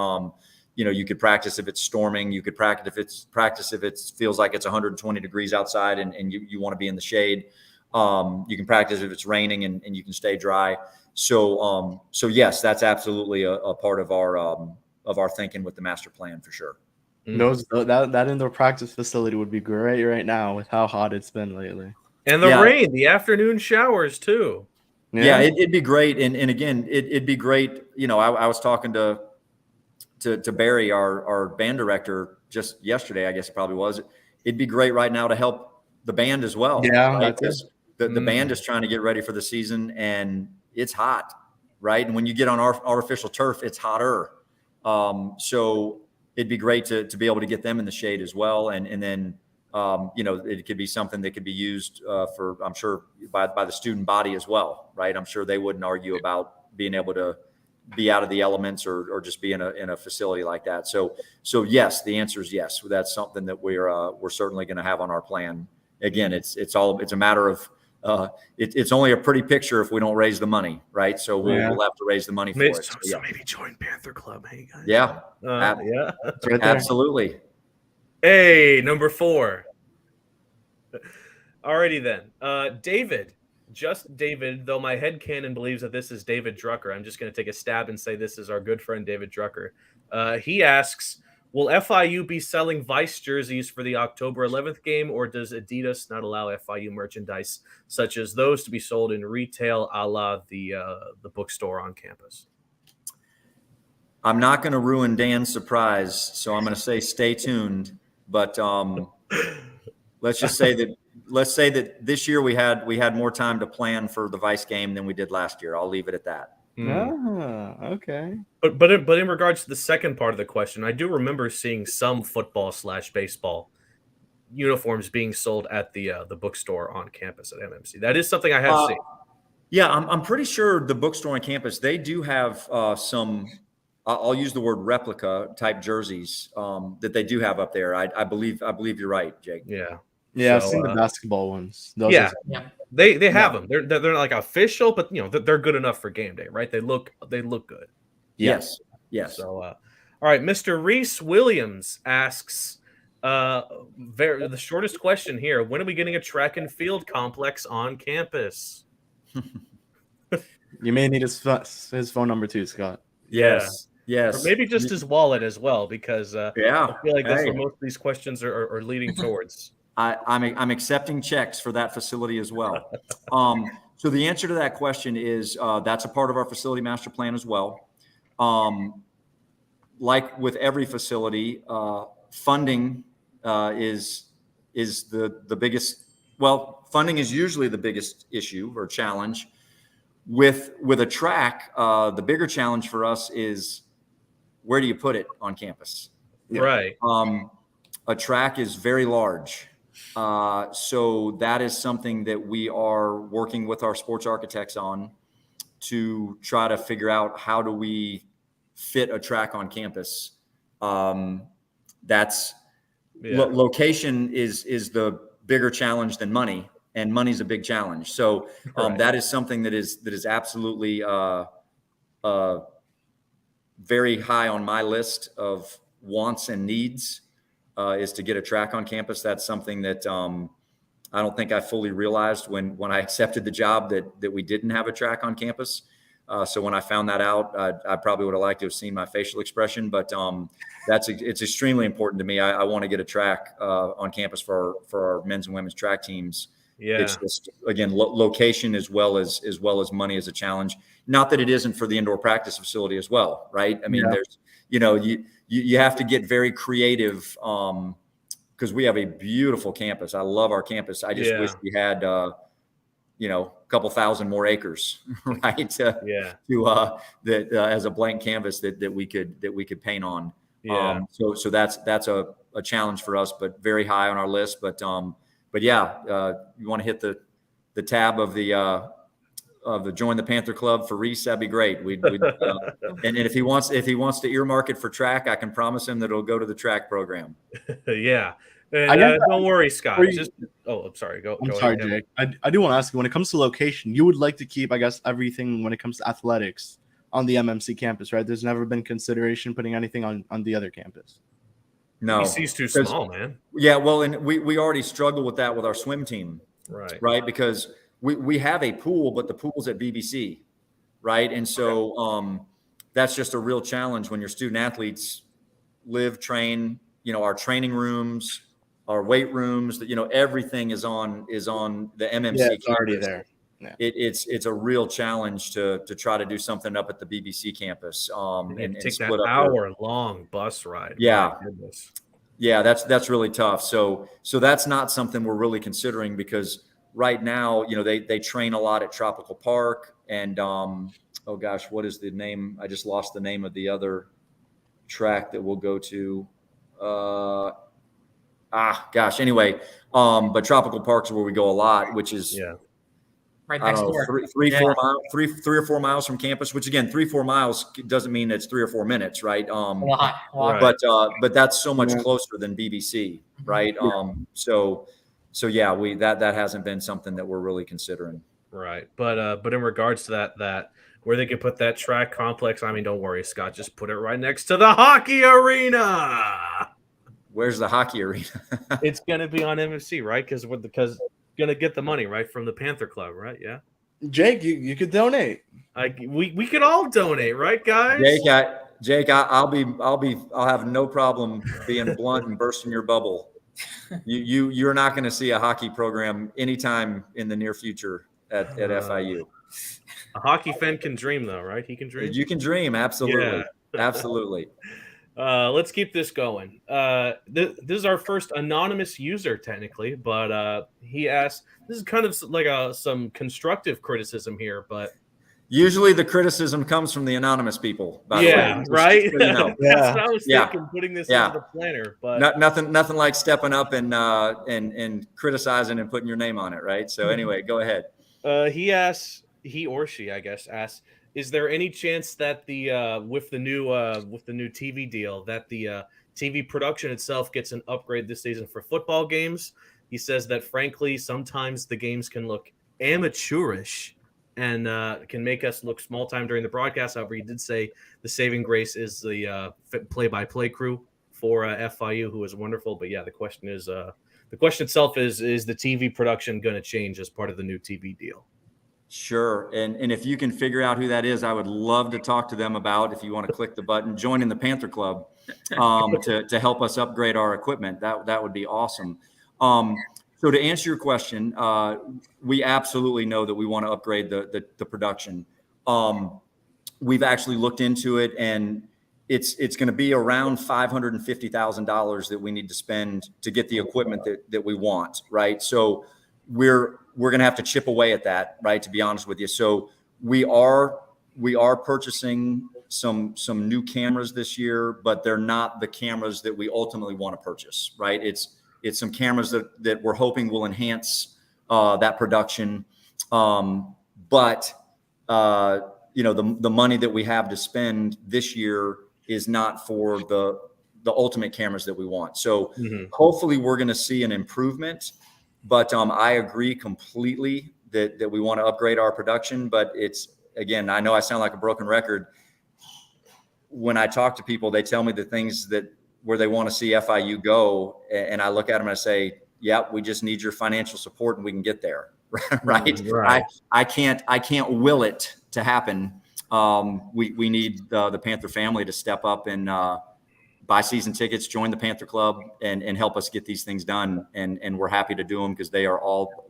You could practice if it's storming. You could practice if it feels like it's 120 degrees outside and you want to be in the shade. You can practice if it's raining and you can stay dry. So yes, that's absolutely a part of our thinking with the master plan for sure. That indoor practice facility would be great right now with how hot it's been lately. And the rain, the afternoon showers too. Yeah, it'd be great. And again, it'd be great. I was talking to Barry, our band director, just yesterday, I guess it probably was. It'd be great right now to help the band as well. Yeah, right? Because the band is trying to get ready for the season, and it's hot, right? And when you get on our artificial turf, it's hotter. So it'd be great to be able to get them in the shade as well. And then, it could be something that could be used for, I'm sure, by the student body as well, right? I'm sure they wouldn't argue about being able to be out of the elements or just be in a facility like that. So yes, the answer is yes. That's something that we're certainly going to have on our plan. Again, it's a matter of it's only a pretty picture if we don't raise the money, right? So we'll have to raise the money for it. So maybe join Panther Club. Hey guys. Yeah. Right, absolutely. Hey, number 4. Alrighty then. David, just David, though my headcanon believes that this is David Drucker. I'm just going to take a stab and say this is our good friend David Drucker. He asks, will FIU be selling Vice jerseys for the October 11th game, or does Adidas not allow FIU merchandise such as those to be sold in retail a la the bookstore on campus? I'm not going to ruin Dan's surprise, so I'm going to say stay tuned. But let's say that this year we had more time to plan for the Vice game than we did last year. I'll leave it at that. Okay. But in regards to the second part of the question, I do remember seeing some football/baseball uniforms being sold at the bookstore on campus at MMC. That is something I have seen. Yeah, I'm pretty sure the bookstore on campus, they do have some. I'll use the word replica type jerseys that they do have up there. I believe you're right, Jake. Yeah. Yeah, I've seen the basketball ones. Those They have them. They're like official, but they're good enough for game day, right? They look good. Yes. So all right, Mr. Reese Williams asks the shortest question here. When are we getting a track and field complex on campus? You may need his phone number too, Scott. Yes. Or maybe just his wallet as well, because I feel like that's where most of these questions are leading towards. I'm accepting checks for that facility as well. So the answer to that question is that's a part of our facility master plan as well. Like with every facility, funding is the biggest. Well, funding is usually the biggest issue or challenge. With a track, the bigger challenge for us is where do you put it on campus? Right. A track is very large. So that is something that we are working with our sports architects on to try to figure out how do we fit a track on campus. Location is the bigger challenge than money, and money's a big challenge. So that is something that is absolutely very high on my list of wants and needs. Is to get a track on campus. That's something that I don't think I fully realized when I accepted the job that we didn't have a track on campus. So when I found that out, I probably would have liked to have seen my facial expression. But it's extremely important to me. I want to get a track on campus for our men's and women's track teams. Yeah. It's just, again, location as well as money is a challenge. Not that it isn't for the indoor practice facility as well, right? I mean, there's you have to get very creative because we have a beautiful campus. I love our campus. I just wish we had a couple thousand more acres, right? That as a blank canvas that we could paint on. Yeah. So that's a challenge for us, but very high on our list. But yeah, you want to hit the tab of the Join the Panther Club for Reese, that'd be great. And if he wants to earmark it for track, I can promise him that it'll go to the track program. Yeah. And don't worry, Scott. I'm sorry. I'm sorry, Jake. I do want to ask you, when it comes to location, you would like to keep, I guess, everything when it comes to athletics on the MMC campus, right? There's never been consideration putting anything on the other campus. No. BC's too small, man. Yeah, well, and we already struggle with that with our swim team. Right? Because we have a pool, but the pool's at BBC, right? And so that's just a real challenge when your student athletes live, train, our training rooms, our weight rooms, everything is on the MMC. Yeah, it's already there. Yeah. It's a real challenge to try to do something up at the BBC campus. And take split that up hour-long bus ride. Yeah. Yeah, that's really tough. So that's not something we're really considering because right now, they train a lot at Tropical Park and oh gosh, what is the name? I just lost the name of the other track that we'll go to. Anyway, but Tropical Park's where we go a lot, which is right next door. 3 or 4 miles from campus, which again, 3-4 miles doesn't mean it's 3 or 4 minutes, right? A lot. But that's so much closer than BBC, right? So yeah, that hasn't been something that we're really considering. Right. But in regards to that where they could put that track complex, I mean, don't worry, Scott, just put it right next to the hockey arena. Where's the hockey arena? It's going to be on MFC, right? Because going to get the money, right, from the Panther Club, right? Yeah. Jake, you could donate. We could all donate, right, guys? Jake, I'll have no problem being blunt and bursting your bubble. You're not going to see a hockey program anytime in the near future at FIU. A hockey fan can dream, though, right? He can dream. You can dream, absolutely, absolutely. Let's keep this going. This is our first anonymous user, technically, but he asked. This is kind of like some constructive criticism here, but usually the criticism comes from the anonymous people. By the way, right? So That's what I was thinking. Putting this into the planner, but nothing like stepping up and criticizing and putting your name on it, right? So anyway, go ahead. He or she, I guess, asks, is there any chance that with the new TV deal that the TV production itself gets an upgrade this season for football games? He says that frankly, sometimes the games can look amateurish and can make us look small time during the broadcast. However, he did say the saving grace is the play-by-play crew for FIU, who is wonderful. But yeah, the question itself is the TV production going to change as part of the new TV deal? Sure. And if you can figure out who that is, I would love to talk to them about, if you want to click the button, joining the Panther Club to help us upgrade our equipment. That would be awesome. So to answer your question, we absolutely know that we want to upgrade the production. We've actually looked into it, and it's going to be around $550,000 that we need to spend to get the equipment that we want, right? So we're going to have to chip away at that, right? To be honest with you. So we are purchasing some new cameras this year, but they're not the cameras that we ultimately want to purchase, right? It's some cameras that we're hoping will enhance that production. But the money that we have to spend this year is not for the ultimate cameras that we want. So hopefully we're going to see an improvement. But I agree completely that we want to upgrade our production. But it's, again, I know I sound like a broken record. When I talk to people, they tell me the things where they want to see FIU go. And I look at them and I say, yeah, we just need your financial support and we can get there. Right. I can't will it to happen. We need the Panther family to step up and buy season tickets, join the Panther Club, and help us get these things done. And we're happy to do them because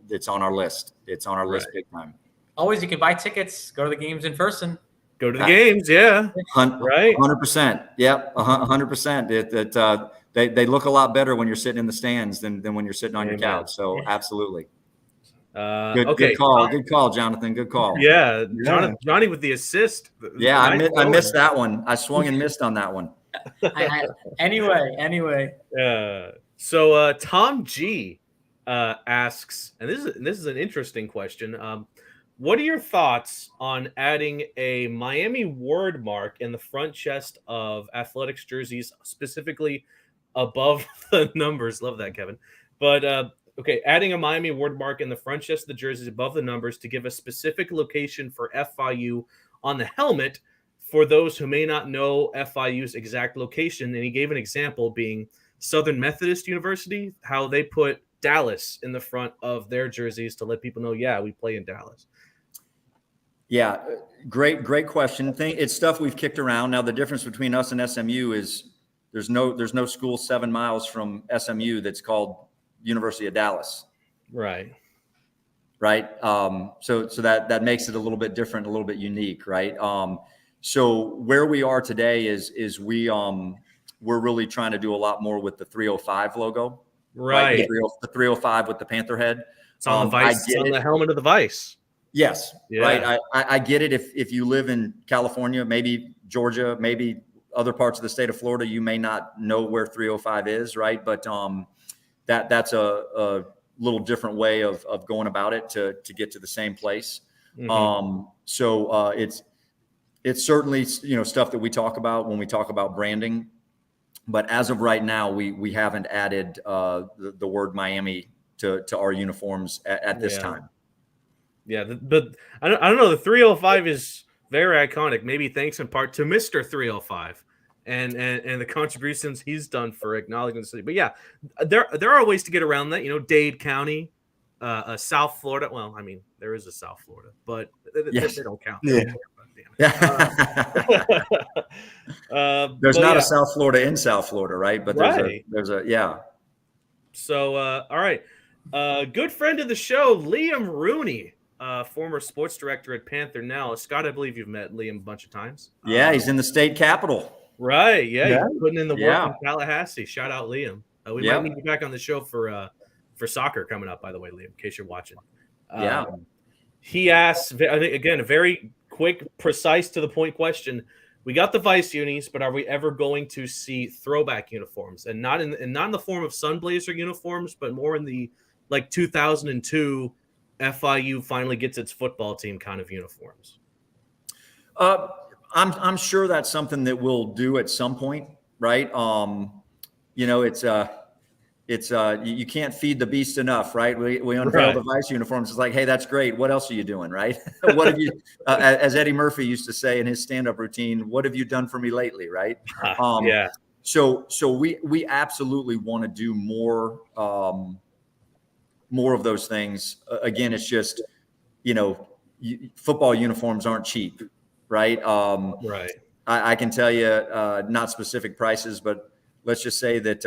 it's on our list. It's on our list big time. Always, you can buy tickets, go to the games in person. Go to the games, yeah. Right. 100%. Yep, 100%. They look a lot better when you're sitting in the stands than when you're sitting on your couch. So absolutely. Good call, Jonathan. Good call. Yeah, Johnny with the assist. Yeah, I missed that one. I swung and missed on that one. Anyway. So Tom G asks, and this is an interesting question. What are your thoughts on adding a Miami word mark in the front chest of athletics jerseys, specifically above the numbers? Love that, Kevin. But okay, adding a Miami word mark in the front chest of the jerseys above the numbers to give a specific location for FIU on the helmet for those who may not know FIU's exact location. And he gave an example being Southern Methodist University, how they put Dallas in the front of their jerseys to let people know, yeah, we play in Dallas. Yeah, great question. It's stuff we've kicked around. Now, the difference between us and SMU is there's no school 7 miles from SMU that's called University of Dallas. Right. So that makes it a little bit different, a little bit unique, right? So where we are today is we're really trying to do a lot more with the 305 logo. Right. The 305 with the Panther head. It's on the Vice. It's on the helmet of the Vice. Yes. Yeah. Right. I get it. If you live in California, maybe Georgia, maybe other parts of the state of Florida, you may not know where 305 is. Right. But that's a little different way of going about it to get to the same place. Mm-hmm. So it's certainly, stuff that we talk about when we talk about branding. But as of right now, we haven't added the word Miami to our uniforms at this time. Yeah, but I don't know. The 305 is very iconic. Maybe thanks in part to Mr. 305 and the contributions he's done for acknowledging the city. But yeah, there are ways to get around that. Dade County, South Florida. Well, I mean, there is a South Florida, but they don't count. There's not a South Florida in South Florida, right? But there's a yeah. So all right, good friend of the show, Liam Rooney. Former sports director at Panther now. Scott, I believe you've met Liam a bunch of times. Yeah, he's in the state capitol. Right. Yeah. He's putting in the work in Tallahassee. Shout out Liam. We might need you back on the show for soccer coming up, by the way, Liam, in case you're watching. He asks, again, a very quick, precise, to the point question. We got the Vice unis, but are we ever going to see throwback uniforms? And not in the form of Sunblazer uniforms, but more in the 2002 FIU finally gets its football team kind of uniforms. I'm sure that's something that we'll do at some point, right? It's you can't feed the beast enough, right? We unveil the Vice uniforms. It's like, hey, that's great. What else are you doing, right? What have you, as Eddie Murphy used to say in his stand-up routine, what have you done for me lately, right? So we absolutely want to do more of those things. Again, it's just, football uniforms aren't cheap, right? Right. I can tell you, not specific prices, but let's just say that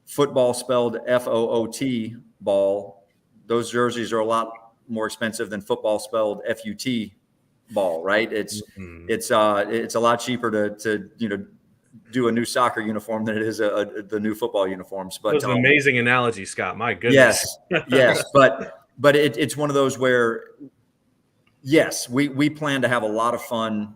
football spelled FOOT ball, those jerseys are a lot more expensive than football spelled FUT ball, right? It's a lot cheaper to do a new soccer uniform than it is the new football uniforms. But that's an amazing analogy, Scott. My goodness. Yes. But it's one of those where, yes, we plan to have a lot of fun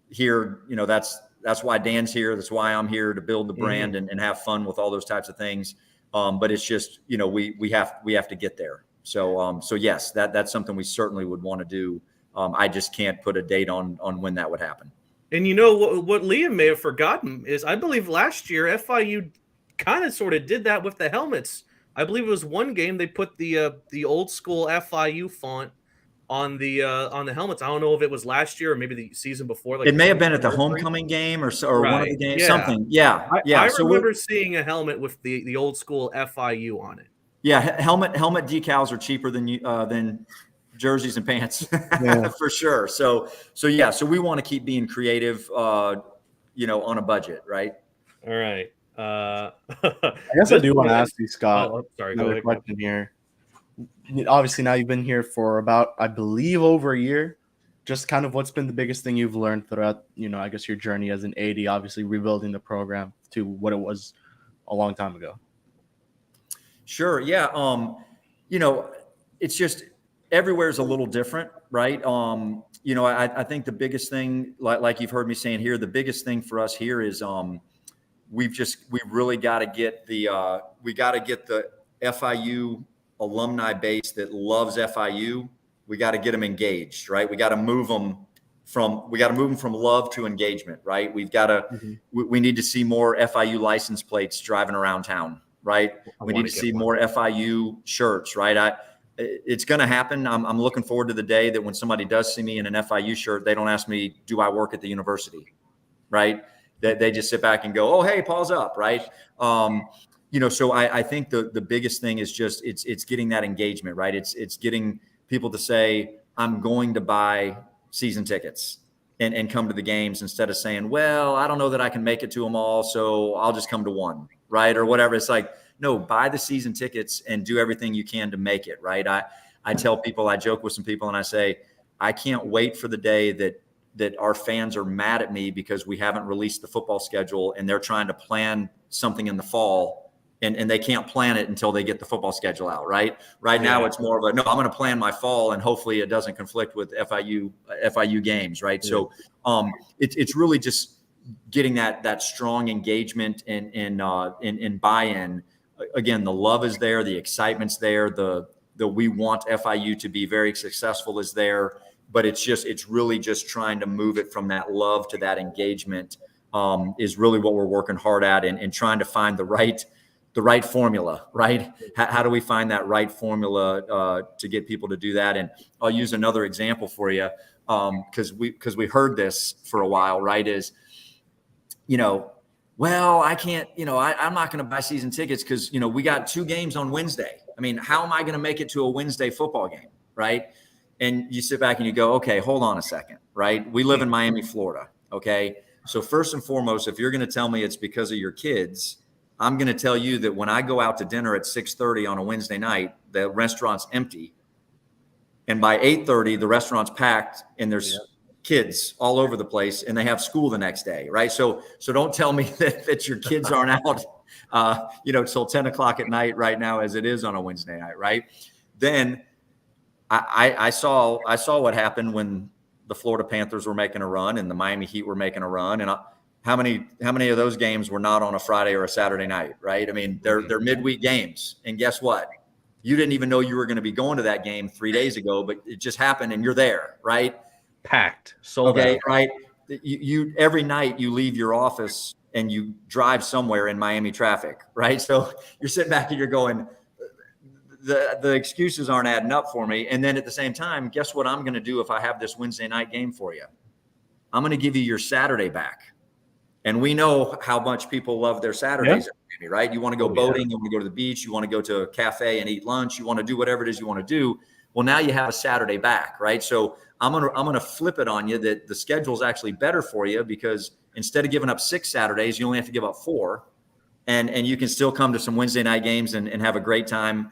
here. That's why Dan's here. That's why I'm here, to build the brand and have fun with all those types of things. But it's just, we have to get there. So yes, that's something we certainly would want to do. I just can't put a date on when that would happen. And what Liam may have forgotten is, I believe last year FIU kind of sort of did that with the helmets. I believe it was one game they put the old school FIU font on the helmets. I don't know if it was last year or maybe the season before. It may have been at the homecoming game or one of the games. Something. Yeah. I remember seeing a helmet with the old school FIU on it. Yeah, helmet decals are cheaper than jerseys and pants, for sure. So we want to keep being creative, on a budget, right? All right. I guess I do want to ask you, Scott. Sorry, another question here. Obviously, now you've been here for about, I believe, over a year. just kind of what's been the biggest thing you've learned throughout, I guess your journey as an AD, obviously rebuilding the program to what it was a long time ago. Sure. Yeah. It's just everywhere's a little different, right? I think the biggest thing, like you've heard me saying here, the biggest thing for us here is we really got to get the FIU alumni base that loves FIU. We got to get them engaged, right? We got to move them from love to engagement, right? We've got to, we need to see more FIU license plates driving around town, right? We need to see more FIU shirts, right? It's going to happen. I'm looking forward to the day that when somebody does see me in an FIU shirt, they don't ask me, do I work at the university, right? They just sit back and go, oh, hey, Paws up, right? So I think the biggest thing is just it's getting that engagement, right? It's getting people to say, I'm going to buy season tickets and come to the games, instead of saying, well, I don't know that I can make it to them all, so I'll just come to one, right? Or whatever. It's like, no, buy the season tickets and do everything you can to make it, right? I tell people, I joke with some people and I say, I can't wait for the day that our fans are mad at me because we haven't released the football schedule and they're trying to plan something in the fall and they can't plan it until they get the football schedule out, right? Right now it's more of a, no, I'm going to plan my fall and hopefully it doesn't conflict with FIU games, right? Yeah. So it's really just getting that strong engagement and buy-in. Again, the love is there, the excitement's there, the we want FIU to be very successful is there, but it's really just trying to move it from that love to that engagement is really what we're working hard at, and trying to find the right formula, right? How do we find that right formula to get people to do that? And I'll use another example for you because we heard this for a while, right? Is, well, I can't, I'm not going to buy season tickets because, we got 2 games on Wednesday. I mean, how am I going to make it to a Wednesday football game, right? And you sit back and you go, okay, hold on a second, right? We live in Miami, Florida, okay? So first and foremost, if you're going to tell me it's because of your kids, I'm going to tell you that when I go out to dinner at 6:30 on a Wednesday night, the restaurant's empty. And by 8:30, the restaurant's packed and there's kids all over the place and they have school the next day, right? So don't tell me that your kids aren't out, till 10 o'clock at night right now, as it is on a Wednesday night, right? Then I saw what happened when the Florida Panthers were making a run and the Miami Heat were making a run. And how many of those games were not on a Friday or a Saturday night, right? I mean, they're midweek games. And guess what? You didn't even know you were going to be going to that game 3 days ago, but it just happened and you're there, right? Packed. Sold out. Right. You every night you leave your office and you drive somewhere in Miami traffic, right? So you're sitting back and you're going, the excuses aren't adding up for me. And then at the same time, guess what I'm going to do if I have this Wednesday night game for you? I'm going to give you your Saturday back. And we know how much people love their Saturdays, right? You want to go boating, you want to go to the beach, you want to go to a cafe and eat lunch, you want to do whatever it is you want to do. Well, now you have a Saturday back, right? So I'm gonna flip it on you that the schedule is actually better for you, because instead of giving up 6 Saturdays, you only have to give up 4, and you can still come to some Wednesday night games and have a great time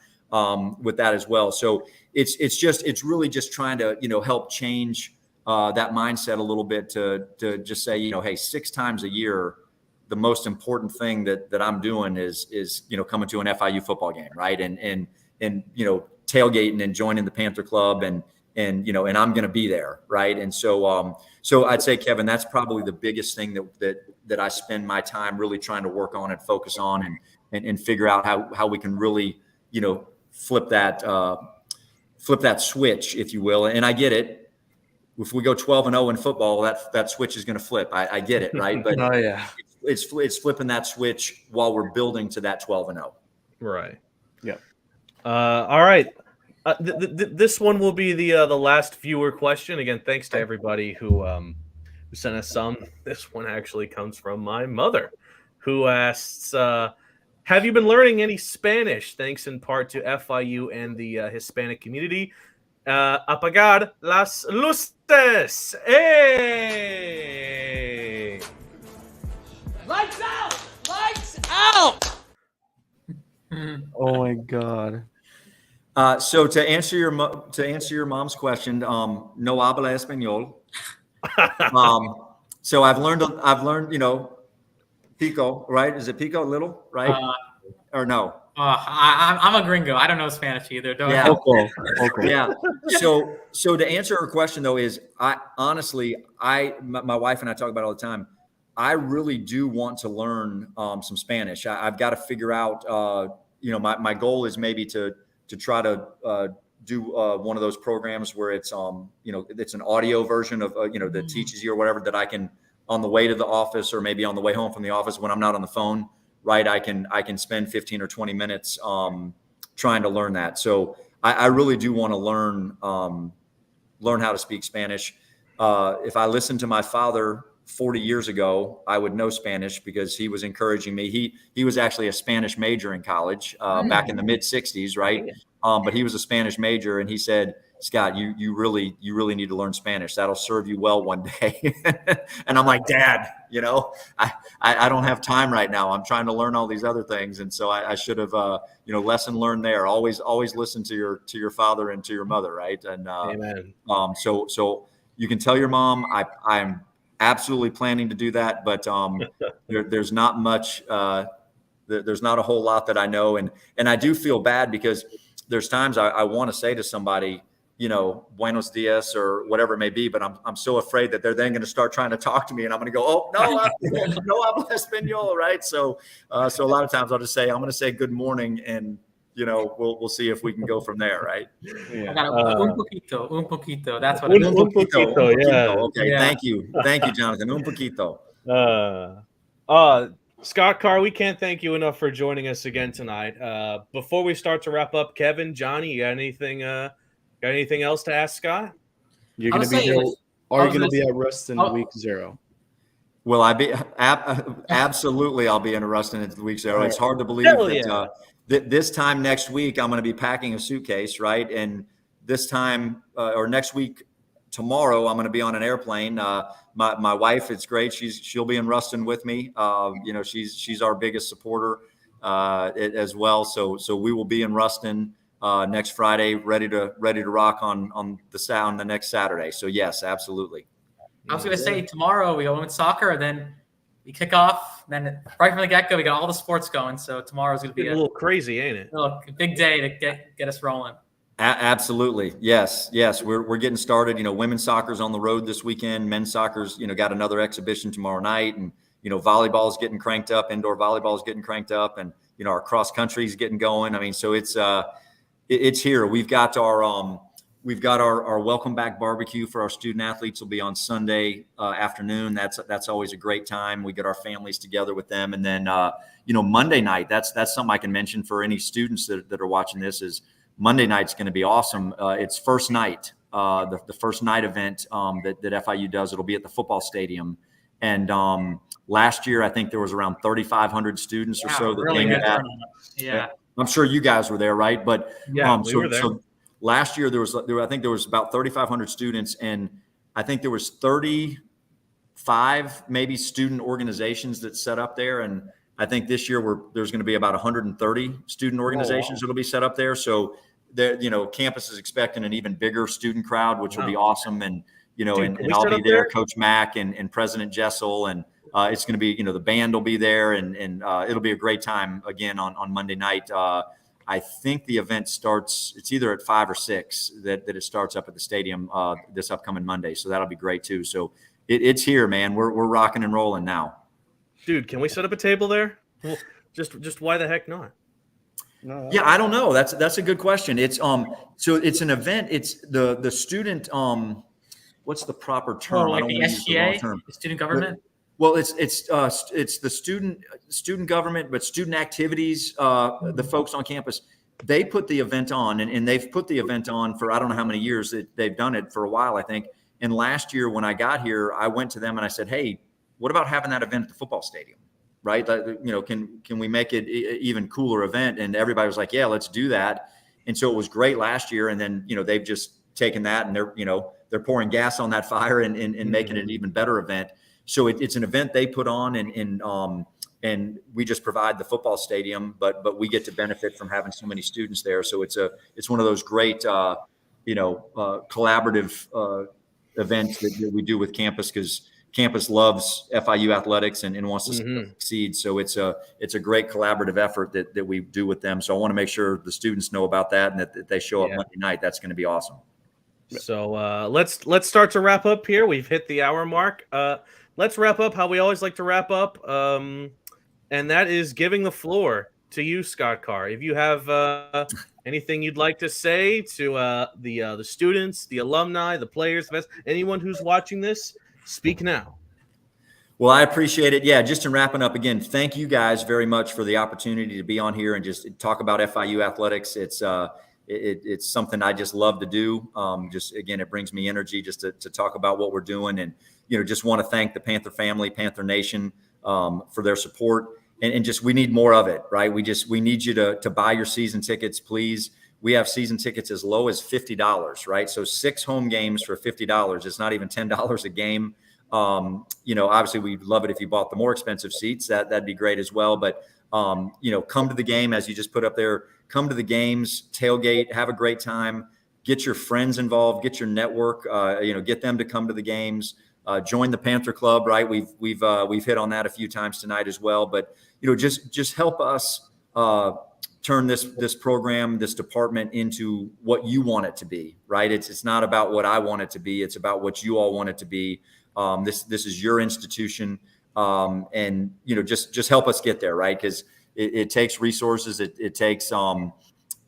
with that as well. So it's really just trying to help change that mindset a little bit to just say, hey, 6 times a year, the most important thing that I'm doing is coming to an FIU football game, right? And tailgating and joining the Panther Club and I'm going to be there, right? And so I'd say, Kevin, that's probably the biggest thing that I spend my time really trying to work on and focus on and figure out how we can really flip that switch, if you will. And I get it. If we go 12-0 in football, that switch is going to flip. I get it, right? But it's flipping that switch while we're building to that 12-0. Right. Yeah. All right. This one will be the last viewer question. Again, thanks to everybody who sent us some. This one actually comes from my mother, who asks, have you been learning any Spanish, thanks in part to FIU and the Hispanic community? Apagar las luces. Hey! Lights out! Lights out! Oh my God. So to answer your mom's question, no habla español. So I've learned, pico, right? Is it pico little, right? Or no? I'm a gringo. I don't know Spanish either. Yeah. Okay. Yeah. So to answer her question though, is I honestly, my wife and I talk about it all the time. I really do want to learn some Spanish. I've got to figure out, my goal is maybe to try to do one of those programs where it's it's an audio version of that teaches you or whatever, that I can, on the way to the office or maybe on the way home from the office when I'm not on the phone, right, I can spend 15 or 20 minutes trying to learn that. So I really do want to learn how to speak Spanish. If I listened to my father 40 years ago, I would know Spanish because he was encouraging me. He was actually a Spanish major in college back in the mid 60s, right? But he was a Spanish major, and he said, Scott, you really need to learn Spanish. That'll serve you well one day. And I'm like, Dad, I don't have time right now. I'm trying to learn all these other things. And so I should have, lesson learned there. Always listen to your father and to your mother. Right. And, Amen. So you can tell your mom, I'm absolutely planning to do that, but, there's not much, there's not a whole lot that I know. And I do feel bad because there's times I want to say to somebody, buenos dias or whatever it may be, but I'm so afraid that they're then going to start trying to talk to me, and I'm going to go, oh no, no habla español, right? So a lot of times I'll just say, I'm going to say good morning, and we'll see if we can go from there, right? Yeah. I got un poquito. That's what it is. Un poquito, yeah. Okay, yeah. Thank you, Jonathan. Un poquito. Scott Carr, we can't thank you enough for joining us again tonight. Before we start to wrap up, Kevin, Johnny, you got anything else to ask Scott? You're going to be here. Are you going to be at Ruston week 0? Will I be? Absolutely, I'll be in Ruston at week 0. It's hard to believe that this time next week I'm going to be packing a suitcase, right? And this time or next week, tomorrow, I'm going to be on an airplane. My wife, it's great. She'll be in Ruston with me. She's our biggest supporter as well. So we will be in Ruston next Friday, ready to rock on the next Saturday. So yes, absolutely. I was going to say tomorrow we go with soccer, then we kick off. Then right from the get-go, we got all the sports going. So tomorrow's going to be a little crazy, ain't it? A big day to get us rolling. Absolutely. Yes. We're getting started. Women's soccer's on the road this weekend. Men's soccer's, got another exhibition tomorrow night, and, volleyball's getting cranked up. Indoor volleyball's getting cranked up, and, our cross country's getting going. I mean, so it's here. We've got our welcome back barbecue for our student athletes will be on Sunday afternoon. That's always a great time. We get our families together with them. And then, Monday night, that's something I can mention for any students that are watching this is, Monday night's going to be awesome. It's first night, the first night event that FIU does. It'll be at the football stadium. And last year, I think there was around 3,500 students or so that came to that. Yeah. I'm sure you guys were there, right? But yeah, we were there. So last year, I think there was about 3,500 students, and I think there was 35 maybe student organizations that set up there. And I think this year there's going to be about 130 student organizations that'll be set up there. So campus is expecting an even bigger student crowd, which will be awesome. And, and I'll be there, Coach Mack and President Jessel. And it's going to be, the band will be there, and it'll be a great time again on Monday night. I think the event starts, it's either at 5 or 6 that it starts up at the stadium this upcoming Monday. So that'll be great too. So it's here, man. We're rocking and rolling now. Dude, can we set up a table there? Well, just why the heck not? No, yeah, I don't know. That's a good question. It's so it's an event. It's the student what's the proper term? Like the SGA, the student government. Well, it's the student government, but student activities. The folks on campus, they put the event on, and they've put the event on for I don't know how many years that they've done it for a while, I think. And last year when I got here, I went to them and I said, hey, what about having that event at the football stadium, right? Can we make it even cooler event? And everybody was like, yeah, let's do that. And so it was great last year. And then, they've just taken that and they're pouring gas on that fire and making it an even better event. So it's an event they put on, and and we just provide the football stadium, but we get to benefit from having so many students there. So it's one of those great, collaborative events that we do with campus, because campus loves FIU athletics and wants to succeed. So it's a great collaborative effort that we do with them. So I want to make sure the students know about that, and that they show up Monday night. That's going to be awesome. So let's start to wrap up here. We've hit the hour mark. Let's wrap up how we always like to wrap up, and that is giving the floor to you, Scott Carr. If you have anything you'd like to say to the students, the alumni, the players, anyone who's watching this, speak now. Well, I appreciate it. Yeah, just in wrapping up, again, thank you guys very much for the opportunity to be on here and just talk about FIU athletics. It's something I just love to do. Just again, it brings me energy just to talk about what we're doing, and just want to thank the Panther family, Panther Nation, for their support, and just we need more of it, right? We need you to buy your season tickets, please. We have season tickets as low as $50, right? So 6 home games for $50. It's not even $10 a game. Obviously we'd love it if you bought the more expensive seats. That'd be great as well. But come to the game, as you just put up there. Come to the games, tailgate, have a great time. Get your friends involved. Get your network. Get them to come to the games. Join the Panther Club, right? We've hit on that a few times tonight as well. But just help us turn this program, this department, into what you want it to be, right? It's not about what I want it to be. It's about what you all want it to be. This is your institution, and just help us get there, right? Because it takes resources. It takes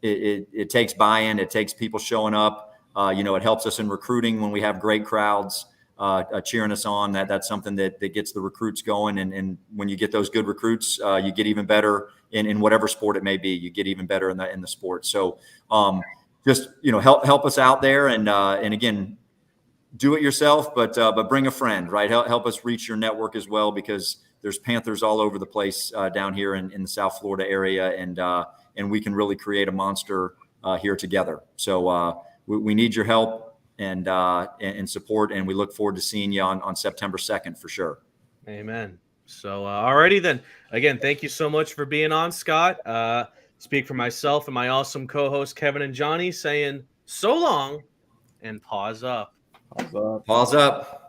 it takes buy-in. It takes people showing up. It helps us in recruiting when we have great crowds cheering us on. That's something that gets the recruits going. And when you get those good recruits, you get even better in whatever sport it may be. You get even better in the sport. So just help us out there, and again, do it yourself, but bring a friend, right? Help us reach your network as well, because there's Panthers all over the place down here in the South Florida area, and we can really create a monster here together. So we need your help and support, and we look forward to seeing you on September 2nd for sure. Amen. So alrighty then. Again, thank you so much for being on, Scott. Speak for myself and my awesome co-hosts Kevin and Jonny, saying so long and paws up. Paws up.